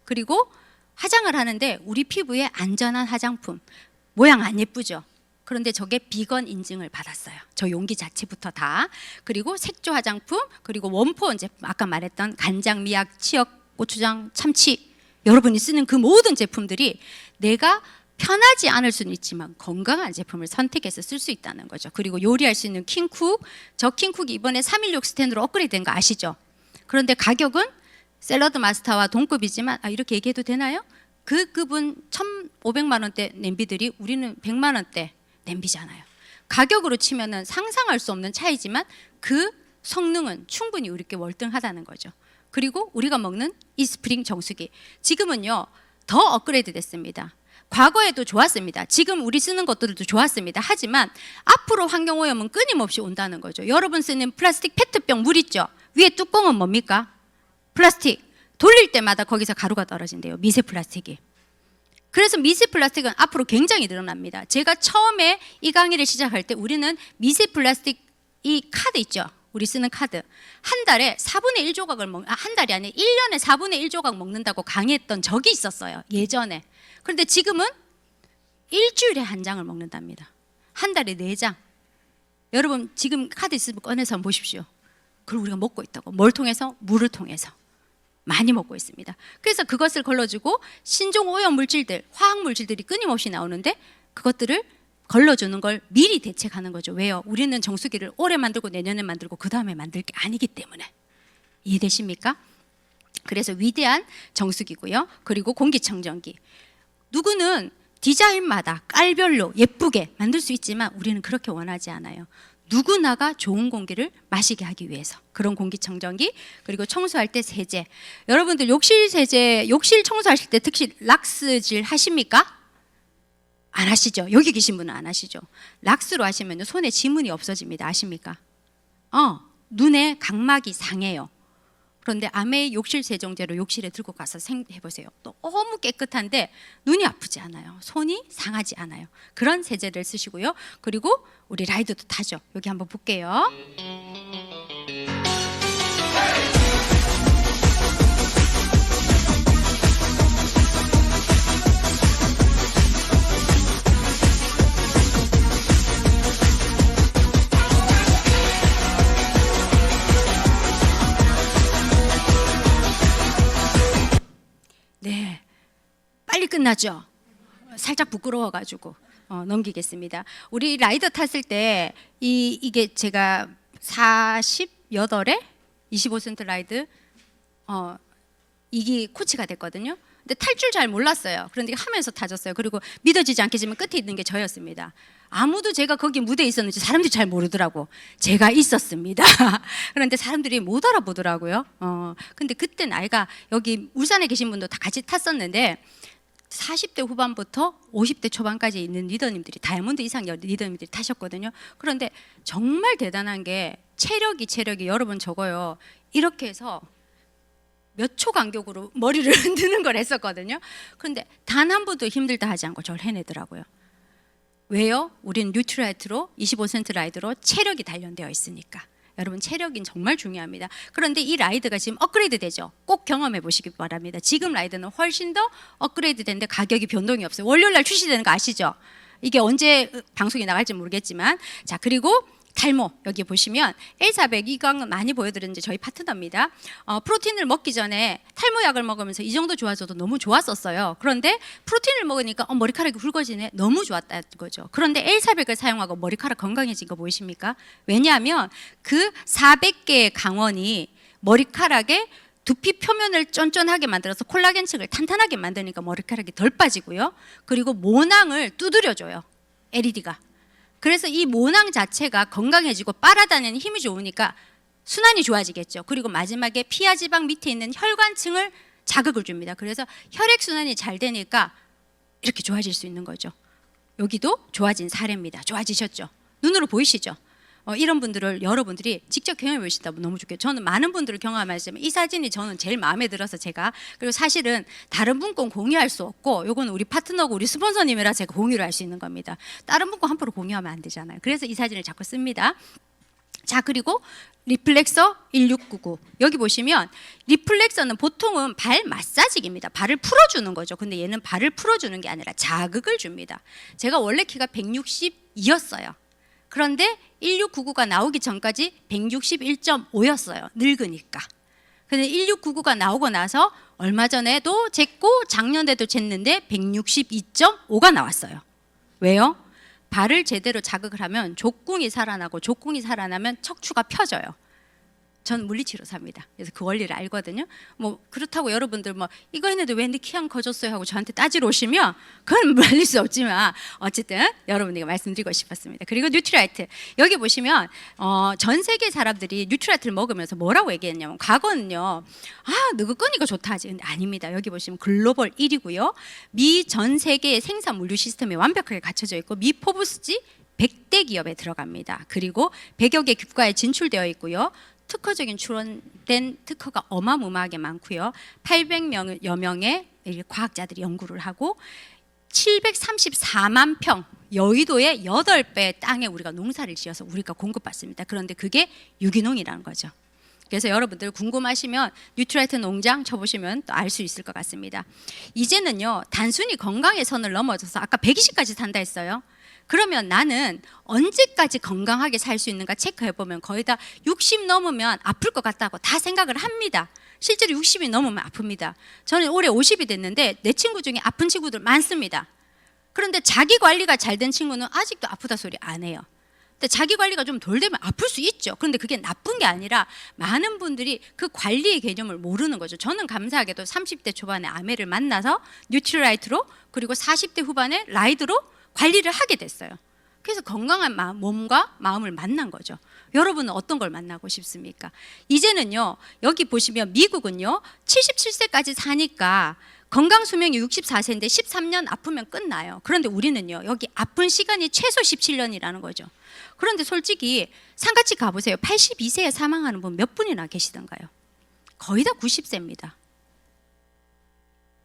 그리고 화장을 하는데 우리 피부에 안전한 화장품. 모양 안 예쁘죠? 그런데 저게 비건 인증을 받았어요. 저 용기 자체부터 다. 그리고 색조 화장품, 그리고 원포원 제품, 아까 말했던 간장, 미약, 치약, 고추장, 참치, 여러분이 쓰는 그 모든 제품들이 내가 편하지 않을 수는 있지만 건강한 제품을 선택해서 쓸 수 있다는 거죠. 그리고 요리할 수 있는 킹쿡, 저 킹쿡이 이번에 316 스탠드로 업그레이드 된 거 아시죠? 그런데 가격은 샐러드 마스터와 동급이지만 이렇게 얘기해도 되나요? 그 급은 1,500만 원대 냄비들이 우리는 100만 원대 냄비잖아요. 가격으로 치면은 상상할 수 없는 차이지만 그 성능은 충분히 우리께 월등하다는 거죠. 그리고 우리가 먹는 이스프링 정수기 지금은요 더 업그레이드 됐습니다. 과거에도 좋았습니다. 지금 우리 쓰는 것들도 좋았습니다. 하지만 앞으로 환경오염은 끊임없이 온다는 거죠. 여러분 쓰는 플라스틱 페트병 물 있죠? 위에 뚜껑은 뭡니까? 플라스틱. 돌릴 때마다 거기서 가루가 떨어진대요. 미세 플라스틱이. 그래서 미세 플라스틱은 앞으로 굉장히 늘어납니다. 제가 처음에 이 강의를 시작할 때 우리는 미세 플라스틱 이 카드 있죠? 우리 쓰는 카드. 한 달에 4분의 1 조각을 한 달이 아니라 1년에 4분의 1 조각 먹는다고 강의했던 적이 있었어요. 예전에. 그런데 지금은 일주일에 한 장을 먹는답니다. 한 달에 4장. 여러분 지금 카드 있으면 꺼내서 한번 보십시오. 그걸 우리가 먹고 있다고. 뭘 통해서? 물을 통해서. 많이 먹고 있습니다. 그래서 그것을 걸러주고 신종 오염 물질들, 화학 물질들이 끊임없이 나오는데 그것들을 걸러주는 걸 미리 대책하는 거죠. 왜요? 우리는 정수기를 올해 만들고 내년에 만들고 그 다음에 만들 게 아니기 때문에. 이해되십니까? 그래서 위대한 정수기고요. 그리고 공기청정기. 누구는 디자인마다 깔별로 예쁘게 만들 수 있지만 우리는 그렇게 원하지 않아요. 누구나가 좋은 공기를 마시게 하기 위해서 그런 공기청정기. 그리고 청소할 때 세제. 여러분들 욕실 세제, 욕실 청소하실 때 특히 락스질 하십니까? 안 하시죠? 여기 계신 분은 안 하시죠? 락스로 하시면 손에 지문이 없어집니다. 아십니까? 눈에 각막이 상해요. 그런데 아메이 욕실 세정제로 욕실에 들고 가서 해보세요. 너무 깨끗한데 눈이 아프지 않아요. 손이 상하지 않아요. 그런 세제를 쓰시고요. 그리고 우리 라이더도 타죠. 여기 한번 볼게요. 끝났죠. 살짝 부끄러워가지고 넘기겠습니다. 우리 라이더 탔을 때 이게 제가 48에 25센트 라이드 이게 코치가 됐거든요. 근데 탈 줄 잘 몰랐어요. 그런데 하면서 타졌어요. 그리고 믿어지지 않겠지만 끝에 있는 게 저였습니다. 아무도 제가 거기 무대에 있었는지 사람들이 잘 모르더라고. 제가 있었습니다. 그런데 사람들이 못 알아보더라고요. 근데 그때 나이가 여기 울산에 계신 분도 다 같이 탔었는데 40대 후반부터 50대 초반까지 있는 리더님들이 다이아몬드 이상 리더님들이 타셨거든요. 그런데 정말 대단한 게 체력이 여러분 저거요. 이렇게 해서 몇 초 간격으로 머리를 흔드는 걸 했었거든요. 그런데 단 한 번도 힘들다 하지 않고 저를 해내더라고요. 왜요? 우리는 뉴트라이트로 25센트 라이드로 체력이 단련되어 있으니까. 여러분 체력이 정말 중요합니다. 그런데 이 라이드가 지금 업그레이드 되죠. 꼭 경험해 보시기 바랍니다. 지금 라이드는 훨씬 더 업그레이드 되는데 가격이 변동이 없어요. 월요일 날 출시되는 거 아시죠? 이게 언제 방송이 나갈지 모르겠지만 자 그리고 탈모 여기 보시면 L400 이건 많이 보여드렸는데 저희 파트너입니다. 프로틴을 먹기 전에 탈모약을 먹으면서 이 정도 좋아져도 너무 좋았었어요. 그런데 프로틴을 먹으니까 머리카락이 굵어지네 너무 좋았다는 거죠. 그런데 L400을 사용하고 머리카락 건강해진 거 보이십니까? 왜냐하면 그 400개의 강원이 머리카락에 두피 표면을 쫀쫀하게 만들어서 콜라겐층을 탄탄하게 만드니까 머리카락이 덜 빠지고요. 그리고 모낭을 두드려줘요. LED가. 그래서 이 모낭 자체가 건강해지고 빨아다니는 힘이 좋으니까 순환이 좋아지겠죠. 그리고 마지막에 피하 지방 밑에 있는 혈관층을 자극을 줍니다. 그래서 혈액 순환이 잘 되니까 이렇게 좋아질 수 있는 거죠. 여기도 좋아진 사례입니다. 좋아지셨죠? 눈으로 보이시죠? 이런 분들을 여러분들이 직접 경험해 보신다면 너무 좋겠죠. 저는 많은 분들을 경험하지만 이 사진이 저는 제일 마음에 들어서 제가 그리고 사실은 다른 분 건 공유할 수 없고 요거는 우리 파트너고 우리 스폰서님이라 제가 공유를 할 수 있는 겁니다. 다른 분 거 함부로 공유하면 안 되잖아요. 그래서 이 사진을 자꾸 씁니다. 자 그리고 리플렉서 1699 여기 보시면 리플렉서는 보통은 발 마사지기입니다. 발을 풀어주는 거죠. 근데 얘는 발을 풀어주는 게 아니라 자극을 줍니다. 제가 원래 키가 162였어요. 그런데 1699가 나오기 전까지 161.5였어요. 늙으니까. 근데 1699가 나오고 나서 얼마 전에도 쟀고 작년에도 쟀는데 162.5가 나왔어요. 왜요? 발을 제대로 자극을 하면 족궁이 살아나고 족궁이 살아나면 척추가 펴져요. 전 물리치료사입니다. 그래서 그 원리를 알거든요. 뭐 그렇다고 여러분들 뭐 이거 했는데 왜 내 키 안 커졌어요 하고 저한테 따지러 오시면 그건 말릴 수 없지만 어쨌든 여러분에게 말씀드리고 싶었습니다. 그리고 뉴트라이트 여기 보시면 전 세계 사람들이 뉴트라이트를 먹으면서 뭐라고 얘기했냐면 과거는요 너가 끄니까 좋다 하지. 근데 아닙니다. 여기 보시면 글로벌 1위고요. 미 전 세계의 생산 물류 시스템이 완벽하게 갖춰져 있고 미 포브스지 100대 기업에 들어갑니다. 그리고 100여 개 국가에 진출되어 있고요. 특허적인 출원된 특허가 어마무마하게 많고요. 800여 명의 과학자들이 연구를 하고 734만 평 여의도의 8배 땅에 우리가 농사를 지어서 우리가 공급받습니다. 그런데 그게 유기농이라는 거죠. 그래서 여러분들 궁금하시면 뉴트라이트 농장 쳐보시면 또 알 수 있을 것 같습니다. 이제는요 단순히 건강의 선을 넘어서서 아까 120까지 산다 했어요. 그러면 나는 언제까지 건강하게 살 수 있는가 체크해보면 거의 다 60 넘으면 아플 것 같다고 다 생각을 합니다. 실제로 60이 넘으면 아픕니다. 저는 올해 50이 됐는데 내 친구 중에 아픈 친구들 많습니다. 그런데 자기 관리가 잘 된 친구는 아직도 아프다 소리 안 해요. 근데 자기 관리가 좀 덜 되면 아플 수 있죠. 그런데 그게 나쁜 게 아니라 많은 분들이 그 관리의 개념을 모르는 거죠. 저는 감사하게도 30대 초반에 아메를 만나서 뉴트라이트로 그리고 40대 후반에 라이드로 관리를 하게 됐어요. 그래서 건강한 몸과 마음을 만난 거죠. 여러분은 어떤 걸 만나고 싶습니까? 이제는요 여기 보시면 미국은요 77세까지 사니까 건강 수명이 64세인데 13년 아프면 끝나요. 그런데 우리는요 여기 아픈 시간이 최소 17년이라는 거죠. 그런데 솔직히 상가집 가보세요. 82세에 사망하는 분 몇 분이나 계시던가요? 거의 다 90세입니다.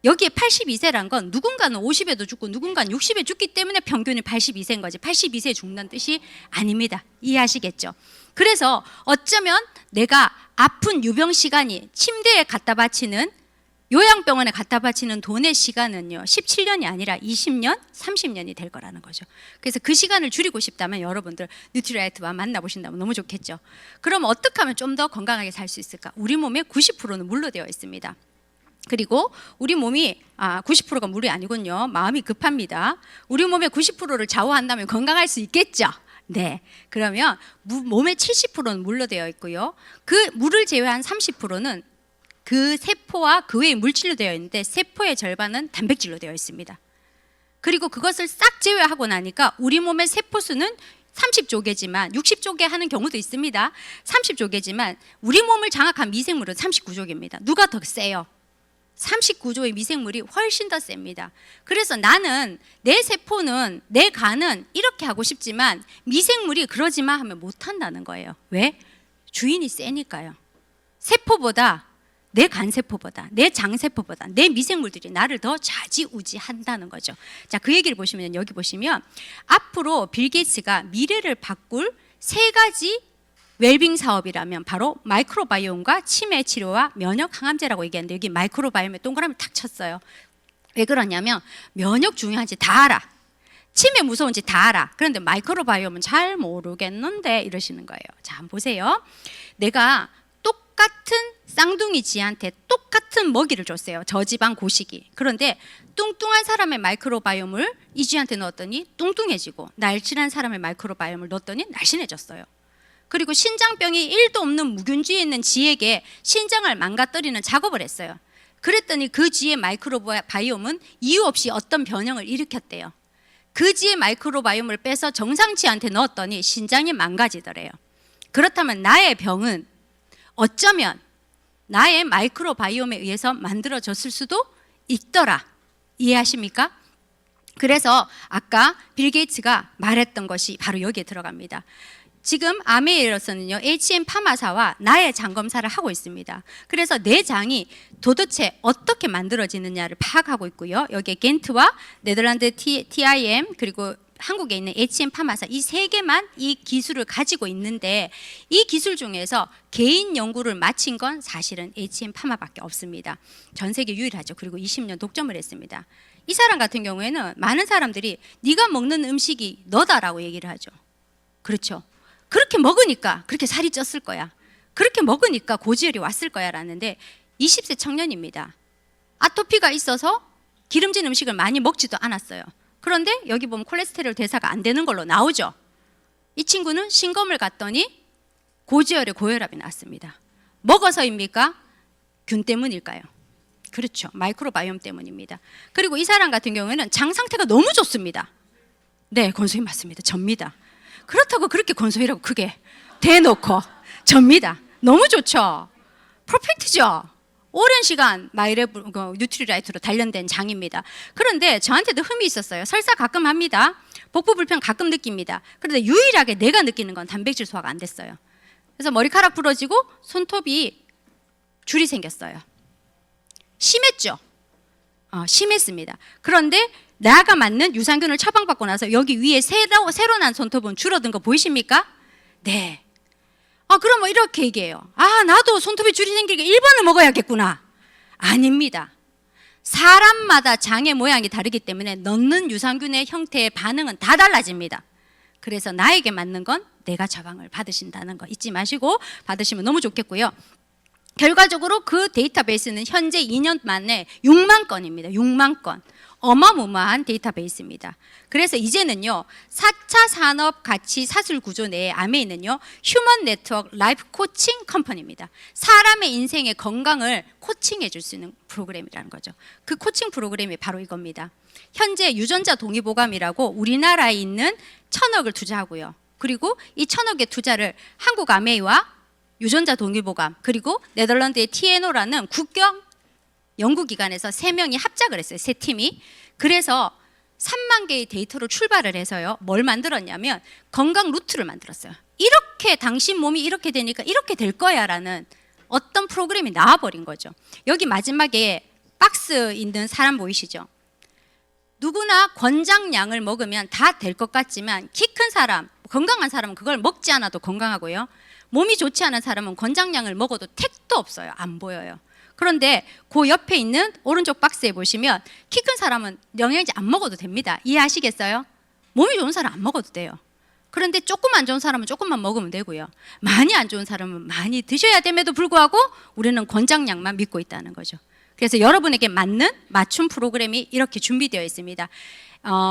여기에 82세란 건 누군가는 50에도 죽고 누군가는 60에 죽기 때문에 평균이 82세인 거지 82세에 죽는다는 뜻이 아닙니다. 이해하시겠죠? 그래서 어쩌면 내가 아픈 유병 시간이 침대에 갖다 바치는 요양병원에 갖다 바치는 돈의 시간은요 17년이 아니라 20년, 30년이 될 거라는 거죠. 그래서 그 시간을 줄이고 싶다면 여러분들 뉴트라이트와 만나보신다면 너무 좋겠죠. 그럼 어떻게 하면 좀 더 건강하게 살 수 있을까? 우리 몸의 90%는 물로 되어 있습니다. 그리고 우리 몸이 90%가 물이 아니군요. 마음이 급합니다. 우리 몸의 90%를 좌우한다면 건강할 수 있겠죠. 네. 그러면 몸의 70%는 물로 되어 있고요. 그 물을 제외한 30%는 그 세포와 그 외의 물질로 되어 있는데 세포의 절반은 단백질로 되어 있습니다. 그리고 그것을 싹 제외하고 나니까 우리 몸의 세포 수는 30조개지만 60조개 하는 경우도 있습니다. 30조개지만 우리 몸을 장악한 미생물은 39조개입니다. 누가 더 세요? 39조의 미생물이 훨씬 더 셉니다. 그래서 나는 내 세포는 내 간은 이렇게 하고 싶지만 미생물이 그러지 마 하면 못 한다는 거예요. 왜? 주인이 세니까요. 세포보다 내 간세포보다 내 장세포보다 내 미생물들이 나를 더 좌지우지한다는 거죠. 자, 그 얘기를 보시면 여기 보시면 앞으로 빌 게이츠가 미래를 바꿀 3가지 웰빙 사업이라면 바로 마이크로바이옴과 치매 치료와 면역 항암제라고 얘기하는데 여기 마이크로바이옴에 동그라미 탁 쳤어요. 왜 그러냐면 면역 중요한지 다 알아. 치매 무서운지 다 알아. 그런데 마이크로바이옴은 잘 모르겠는데 이러시는 거예요. 자, 한번 보세요. 내가 똑같은 쌍둥이 쥐한테 똑같은 먹이를 줬어요. 저지방 고식이. 그런데 뚱뚱한 사람의 마이크로바이옴을 이 쥐한테 넣었더니 뚱뚱해지고 날씬한 사람의 마이크로바이옴을 넣었더니 날씬해졌어요. 그리고 신장병이 1도 없는 무균주에 있는 쥐에게 신장을 망가뜨리는 작업을 했어요. 그랬더니 그 쥐의 마이크로바이옴은 이유 없이 어떤 변형을 일으켰대요. 그 쥐의 마이크로바이옴을 빼서 정상쥐한테 넣었더니 신장이 망가지더래요. 그렇다면 나의 병은 어쩌면 나의 마이크로바이옴에 의해서 만들어졌을 수도 있더라. 이해하십니까? 그래서 아까 빌 게이츠가 말했던 것이 바로 여기에 들어갑니다. 지금 아메이에서는요 HM 파마사와 나의 장 검사를 하고 있습니다. 그래서 내 장이 도대체 어떻게 만들어지느냐를 파악하고 있고요. 여기에 겐트와 네덜란드 TIM 그리고 한국에 있는 HM 파마사 이 3개만 이 기술을 가지고 있는데 이 기술 중에서 개인 연구를 마친 건 사실은 HM 파마밖에 없습니다. 전 세계 유일하죠. 그리고 20년 독점을 했습니다. 이 사람 같은 경우에는 많은 사람들이 네가 먹는 음식이 너다라고 얘기를 하죠. 그렇죠. 그렇게 먹으니까 그렇게 살이 쪘을 거야. 그렇게 먹으니까 고지혈이 왔을 거야 라는데 20세 청년입니다. 아토피가 있어서 기름진 음식을 많이 먹지도 않았어요. 그런데 여기 보면 콜레스테롤 대사가 안 되는 걸로 나오죠. 이 친구는 신검을 갔더니 고지혈에 고혈압이 났습니다. 먹어서입니까? 균 때문일까요? 그렇죠. 마이크로바이옴 때문입니다. 그리고 이 사람 같은 경우에는 장 상태가 너무 좋습니다. 네, 권소희 맞습니다. 접니다. 그렇다고 그렇게 권소희라고 크게 대놓고 접니다. 너무 좋죠. 퍼펙트죠. 오랜 시간 마이레브 뉴트리라이트로 단련된 장입니다. 그런데 저한테도 흠이 있었어요. 설사 가끔 합니다. 복부 불편 가끔 느낍니다. 그런데 유일하게 내가 느끼는 건 단백질 소화가 안 됐어요. 그래서 머리카락 부러지고 손톱이 줄이 생겼어요. 심했죠. 심했습니다. 그런데 나가 맞는 유산균을 처방받고 나서 여기 위에 새로 난 손톱은 줄어든 거 보이십니까? 네. 그럼 뭐 이렇게 얘기해요. 나도 손톱에 줄이 생기니까 1번을 먹어야겠구나. 아닙니다. 사람마다 장의 모양이 다르기 때문에 넣는 유산균의 형태의 반응은 다 달라집니다. 그래서 나에게 맞는 건 내가 처방을 받으신다는 거 잊지 마시고 받으시면 너무 좋겠고요. 결과적으로 그 데이터베이스는 현재 2년 만에 6만 건입니다. 6만 건. 어마무마한 데이터베이스입니다. 그래서 이제는요 4차 산업 가치 사슬 구조 내에 아메이는요 휴먼 네트워크 라이프 코칭 컴퍼니입니다. 사람의 인생의 건강을 코칭해 줄 수 있는 프로그램이라는 거죠. 그 코칭 프로그램이 바로 이겁니다. 현재 유전자 동의보감이라고 우리나라에 있는 1,000억을 투자하고요. 그리고 이 1,000억의 투자를 한국 아메이와 유전자 동의보감 그리고 네덜란드의 TNO라는 국경 연구기관에서 3명이 합작을 했어요. 3팀이. 그래서 3만 개의 데이터로 출발을 해서요. 뭘 만들었냐면 건강 루트를 만들었어요. 이렇게 당신 몸이 이렇게 되니까 이렇게 될 거야 라는 어떤 프로그램이 나와버린 거죠. 여기 마지막에 박스 있는 사람 보이시죠? 누구나 권장량을 먹으면 다 될 것 같지만 키 큰 사람, 건강한 사람은 그걸 먹지 않아도 건강하고요. 몸이 좋지 않은 사람은 권장량을 먹어도 택도 없어요. 안 보여요. 그런데 그 옆에 있는 오른쪽 박스에 보시면 키 큰 사람은 영양제 안 먹어도 됩니다. 이해하시겠어요? 몸이 좋은 사람 안 먹어도 돼요. 그런데 조금 안 좋은 사람은 조금만 먹으면 되고요. 많이 안 좋은 사람은 많이 드셔야 됨에도 불구하고 우리는 권장량만 믿고 있다는 거죠. 그래서 여러분에게 맞는 맞춤 프로그램이 이렇게 준비되어 있습니다.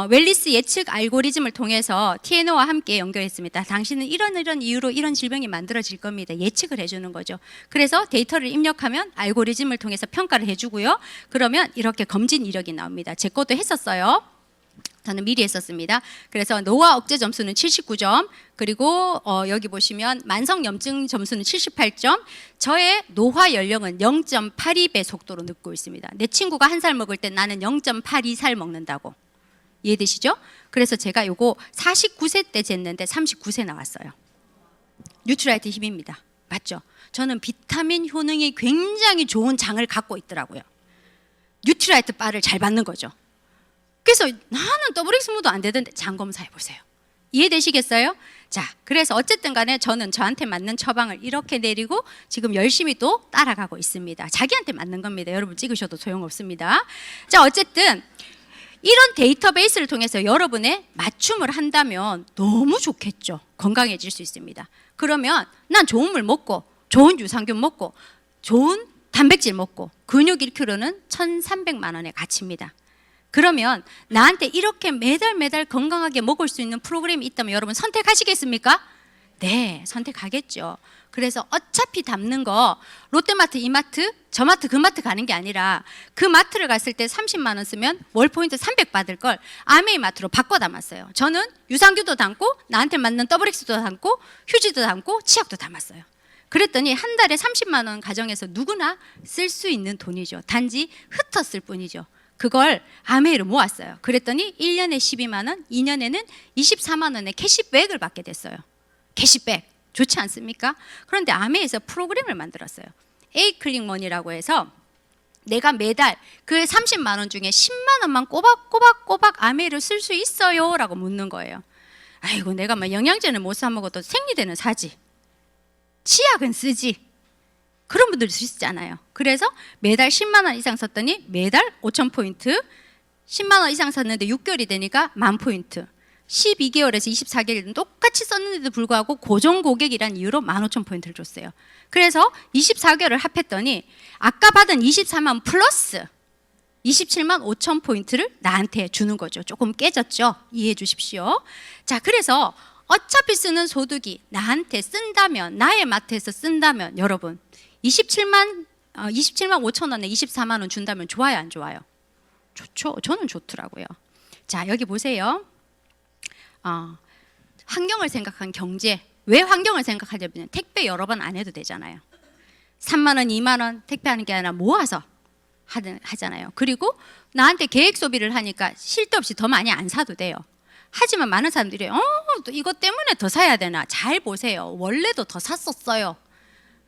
웰리스 예측 알고리즘을 통해서 TNO와 함께 연결했습니다. 당신은 이런 이유로 이런 질병이 만들어질 겁니다. 예측을 해주는 거죠. 그래서 데이터를 입력하면 알고리즘을 통해서 평가를 해주고요. 그러면 이렇게 검진 이력이 나옵니다. 제 것도 했었어요. 저는 미리 했었습니다. 그래서 노화 억제 점수는 79점, 그리고 여기 보시면 만성염증 점수는 78점, 저의 노화 연령은 0.82배 속도로 늙고 있습니다. 내 친구가 1살 먹을 때 나는 0.82살 먹는다고. 이해되시죠? 그래서 제가 요거 49세 때 쟀는데 39세 나왔어요. 뉴트라이트 힘입니다. 맞죠? 저는 비타민 효능이 굉장히 좋은 장을 갖고 있더라고요. 뉴트라이트 바를 잘 받는 거죠. 그래서 나는 WX무도 안 되던데 장 검사해 보세요. 이해되시겠어요? 자, 그래서 어쨌든 간에 저는 저한테 맞는 처방을 이렇게 내리고 지금 열심히 또 따라가고 있습니다. 자기한테 맞는 겁니다. 여러분 찍으셔도 소용없습니다. 자, 어쨌든 이런 데이터베이스를 통해서 여러분의 맞춤을 한다면 너무 좋겠죠. 건강해질 수 있습니다. 그러면 난 좋은 물 먹고 좋은 유산균 먹고 좋은 단백질 먹고 근육 1kg는 1,300만 원의 가치입니다. 그러면 나한테 이렇게 매달 건강하게 먹을 수 있는 프로그램이 있다면 여러분 선택하시겠습니까? 네, 선택하겠죠. 그래서 어차피 담는 거 롯데마트, 이마트, 저 마트, 그 마트 가는 게 아니라 그 마트를 갔을 때 30만 원 쓰면 월 포인트 300 받을 걸 아메이 마트로 바꿔 담았어요. 저는 유산균도 담고 나한테 맞는 WX도 담고 휴지도 담고 치약도 담았어요. 그랬더니 한 달에 30만 원 가정에서 누구나 쓸 수 있는 돈이죠. 단지 흩었을 뿐이죠. 그걸 아메이로 모았어요. 그랬더니 1년에 12만 원, 2년에는 24만 원의 캐시백을 받게 됐어요. 캐시백 좋지 않습니까? 그런데 아메이에서 프로그램을 만들었어요. 에이클릭머니라고 해서 내가 매달 그 30만 원 중에 10만 원만 꼬박꼬박 아메이를 쓸 수 있어요? 라고 묻는 거예요. 아이고 내가 막 영양제는 못 사 먹어도 생리대는 사지. 치약은 쓰지. 그런 분들 있잖아요. 그래서 매달 10만 원 이상 썼더니 매달 5,000포인트, 10만 원 이상 샀는데 6개월이 되니까 10,000포인트, 12개월에서 24개월은 똑같이 썼는데도 불구하고 고정 고객이란 이유로 15,000포인트를 줬어요. 그래서 24개월을 합했더니 아까 받은 24만 플러스 27만 5천 포인트를 나한테 주는 거죠. 조금 깨졌죠? 이해해 주십시오. 자, 그래서 어차피 쓰는 소득이 나한테 쓴다면, 나의 마트에서 쓴다면 여러분 27만 5천 원에 24만 원 준다면 좋아요, 안 좋아요? 좋죠. 저는 좋더라고요. 자, 여기 보세요. 환경을 생각한 경제. 왜 환경을 생각하냐면 택배 여러 번 안 해도 되잖아요. 3만 원, 2만 원 택배하는 게 아니라 모아서 하잖아요. 그리고 나한테 계획 소비를 하니까 쉴 데 없이 더 많이 안 사도 돼요. 하지만 많은 사람들이 또 이것 때문에 더 사야 되나? 잘 보세요. 원래도 더 샀었어요.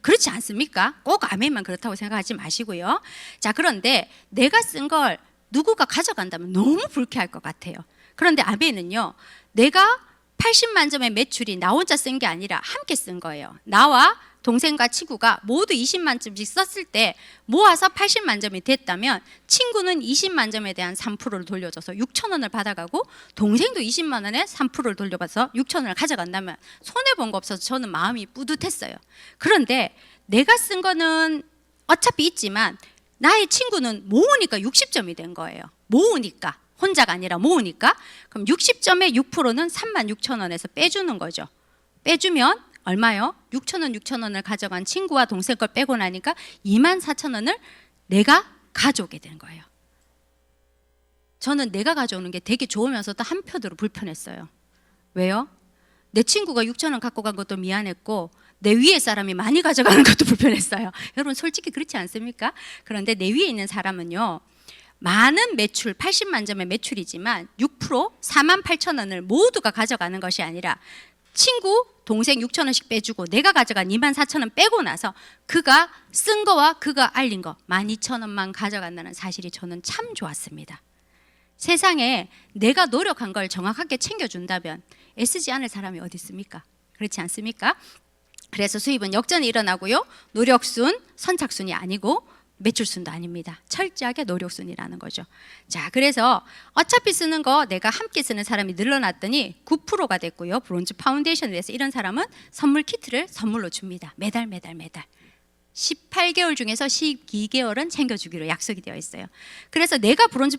그렇지 않습니까? 꼭 아멘만 그렇다고 생각하지 마시고요. 자, 그런데 내가 쓴 걸 누구가 가져간다면 너무 불쾌할 것 같아요. 그런데 아멘은요, 내가 80만점의 매출이 나 혼자 쓴 게 아니라 함께 쓴 거예요. 나와 동생과 친구가 모두 20만점씩 썼을 때 모아서 80만점이 됐다면 친구는 20만점에 대한 3%를 돌려줘서 6,000원을 받아가고 동생도 20만 원에 3%를 돌려받아서 6,000원을 가져간다면 손해본 거 없어서 저는 마음이 뿌듯했어요. 그런데 내가 쓴 거는 어차피 있지만 나의 친구는 모으니까 60점이 된 거예요. 모으니까. 혼자가 아니라 모으니까. 그럼 60점에 6%는 36,000원에서 빼주는 거죠. 빼주면 얼마요? 6,000원을 가져간 친구와 동생 걸 빼고 나니까 24,000원을 내가 가져오게 되는 거예요. 저는 내가 가져오는 게 되게 좋으면서도 한편으로 불편했어요. 왜요? 내 친구가 6,000원 갖고 간 것도 미안했고 내 위에 사람이 많이 가져가는 것도 불편했어요. 여러분 솔직히 그렇지 않습니까? 그런데 내 위에 있는 사람은요, 많은 매출, 80만 점의 매출이지만 6% 48,000원을 모두가 가져가는 것이 아니라 친구, 동생 6,000원씩 빼주고 내가 가져간 24,000원 빼고 나서 그가 쓴 거와 그가 알린 거 12,000원만 가져간다는 사실이 저는 참 좋았습니다. 세상에 내가 노력한 걸 정확하게 챙겨준다면 애쓰지 않을 사람이 어디 있습니까? 그렇지 않습니까? 그래서 수입은 역전이 일어나고요. 노력순, 선착순이 아니고 매출순도 아닙니다. 철저하게 노력순이라는 거죠. 자, 그래서 어차피 쓰는 거 내가 함께 쓰는 사람이 늘어났더니 9%가 됐고요. 브론즈 파운데이션을 위해서 이런 사람은 선물 키트를 선물로 줍니다. 매달. 18개월 중에서 12개월은 챙겨주기로 약속이 되어 있어요. 그래서 내가 브론즈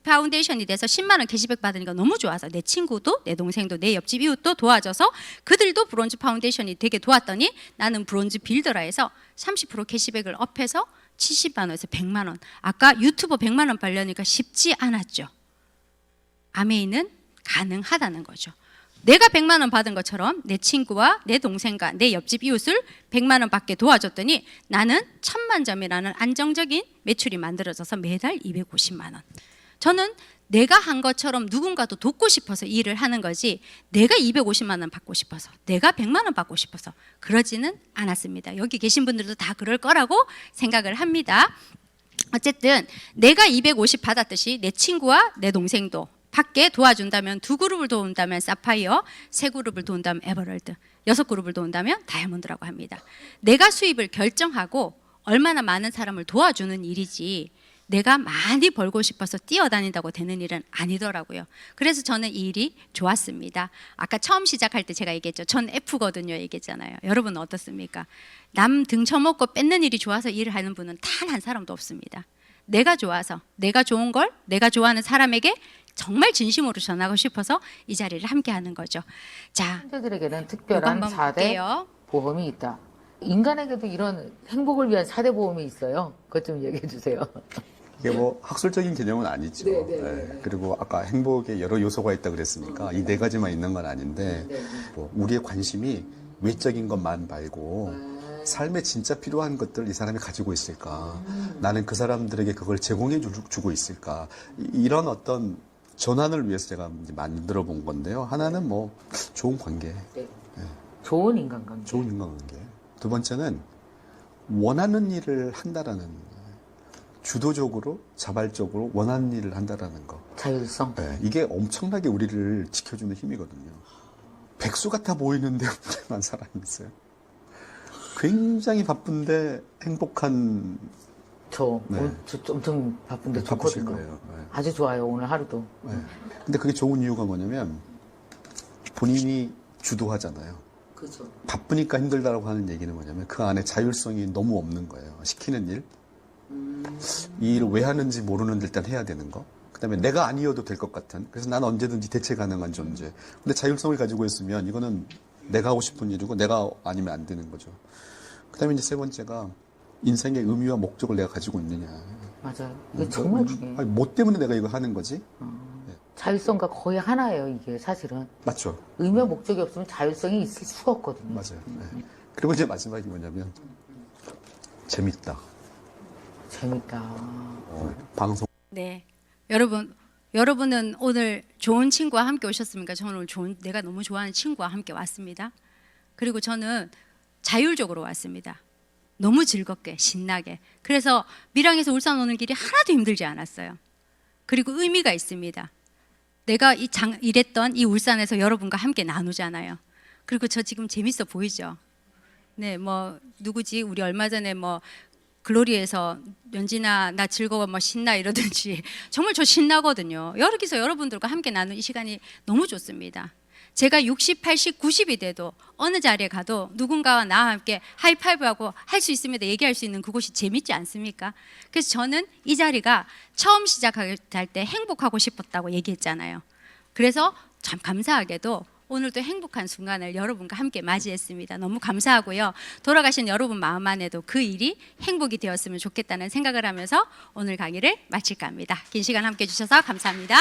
파운데이션이 돼서 10만 원 캐시백 받으니까 너무 좋아서 내 친구도 내 동생도 내 옆집 이웃도 도와줘서 그들도 브론즈 파운데이션이 되게 도왔더니 나는 브론즈 빌더라 해서 30% 캐시백을 업해서 70만 원에서 100만 원. 아까 유튜버 100만 원 벌려니까 쉽지 않았죠. 아메이는 가능하다는 거죠. 내가 100만 원 받은 것처럼 내 친구와 내 동생과 내 옆집 이웃을 100만 원 받게 도와줬더니 나는 1000만 점이라는 안정적인 매출이 만들어져서 매달 250만 원. 저는 내가 한 것처럼 누군가도 돕고 싶어서 이 일을 하는 거지 내가 250만 원 받고 싶어서 내가 100만 원 받고 싶어서 그러지는 않았습니다. 여기 계신 분들도 다 그럴 거라고 생각을 합니다. 어쨌든 내가 250 받았듯이 내 친구와 내 동생도 밖에 도와준다면 2그룹을 도운다면 사파이어, 3그룹을 도운다면 에버럴드, 6그룹을 도운다면 다이아몬드라고 합니다. 내가 수입을 결정하고 얼마나 많은 사람을 도와주는 일이지 내가 많이 벌고 싶어서 뛰어다닌다고 되는 일은 아니더라고요. 그래서 저는 이 일이 좋았습니다. 아까 처음 시작할 때 제가 얘기했죠. 전 F거든요 얘기했잖아요. 여러분은 어떻습니까? 남 등쳐먹고 뺏는 일이 좋아서 일을 하는 분은 단 한 사람도 없습니다. 내가 좋아서 내가 좋은 걸 내가 좋아하는 사람에게 정말 진심으로 전하고 싶어서 이 자리를 함께 하는 거죠. 자, 형제들에게는 요거 특별한 한번 4대 볼게요. 보험이 있다. 인간에게도 이런 행복을 위한 4대 보험이 있어요. 그것 좀 얘기해 주세요. 이게 뭐 학술적인 개념은 아니죠. 네, 네, 예. 그리고 아까 행복에 여러 요소가 있다 그랬으니까 이 4가지만 있는 건 아닌데 뭐 우리의 관심이 외적인 것만 말고 삶에 진짜 필요한 것들 이 사람이 가지고 있을까? 나는 그 사람들에게 그걸 제공해 주고 있을까? 이런 어떤 전환을 위해서 제가 이제 만들어 본 건데요. 하나는 뭐 좋은 관계, 좋은 인간관계. 좋은 인간관계. 두 번째는 원하는 일을 한다라는 주도적으로 자발적으로 원하는 일을 한다라는 거. 자율성. 네, 이게 엄청나게 우리를 지켜주는 힘이거든요. 백수 같아 보이는데 문제만 사람이 있어요. 굉장히 바쁜데 행복한 네. 저 엄청 바쁜데 바쁘실 좋거든요. 거예요. 네. 아주 좋아요. 오늘 하루도. 네. 근데 그게 좋은 이유가 뭐냐면 본인이 주도하잖아요. 그렇죠. 바쁘니까 힘들다라고 하는 얘기는 뭐냐면 그 안에 자율성이 너무 없는 거예요. 시키는 일. 이 일을 왜 하는지 모르는데 일단 해야 되는 거. 그다음에 내가 아니어도 될 것 같은. 그래서 난 언제든지 대체 가능한 존재. 근데 자율성을 가지고 있으면 이거는 내가 하고 싶은 일이고 내가 아니면 안 되는 거죠. 그다음에 이제 세 번째가 인생의 의미와 목적을 내가 가지고 있느냐. 맞아요. 이게 정말 중요해요. 아니, 뭐 때문에 내가 이거 하는 거지? 자율성과 거의 하나예요. 이게 사실은. 맞죠. 의미와 목적이 없으면 자율성이 있을 수가 없거든요. 맞아요. 네. 그리고 이제 마지막이 뭐냐면 재밌다. 재밌다. 방송. 네, 여러분은 오늘 좋은 친구와 함께 오셨습니까? 저는 오늘 내가 너무 좋아하는 친구와 함께 왔습니다. 그리고 저는 자율적으로 왔습니다. 너무 즐겁게 신나게. 그래서 밀양에서 울산 오는 길이 하나도 힘들지 않았어요. 그리고 의미가 있습니다. 내가 일했던 이 울산에서 여러분과 함께 나누잖아요. 그리고 저 지금 재밌어 보이죠? 네, 뭐 누구지? 우리 얼마 전에 뭐 글로리에서 연진아 나 즐거워 뭐 신나 이러든지 정말 저 신나거든요. 여기서 여러분들과 함께 나누는 이 시간이 너무 좋습니다. 제가 60, 80, 90이 돼도 어느 자리에 가도 누군가와 나와 함께 하이파이브하고 할 수 있습니다. 얘기할 수 있는 그곳이 재밌지 않습니까? 그래서 저는 이 자리가 처음 시작할 때 행복하고 싶었다고 얘기했잖아요. 그래서 참 감사하게도 오늘도 행복한 순간을 여러분과 함께 맞이했습니다. 너무 감사하고요. 돌아가신 여러분 마음 안에도 그 일이 행복이 되었으면 좋겠다는 생각을 하면서 오늘 강의를 마칠까 합니다. 긴 시간 함께 해주셔서 감사합니다.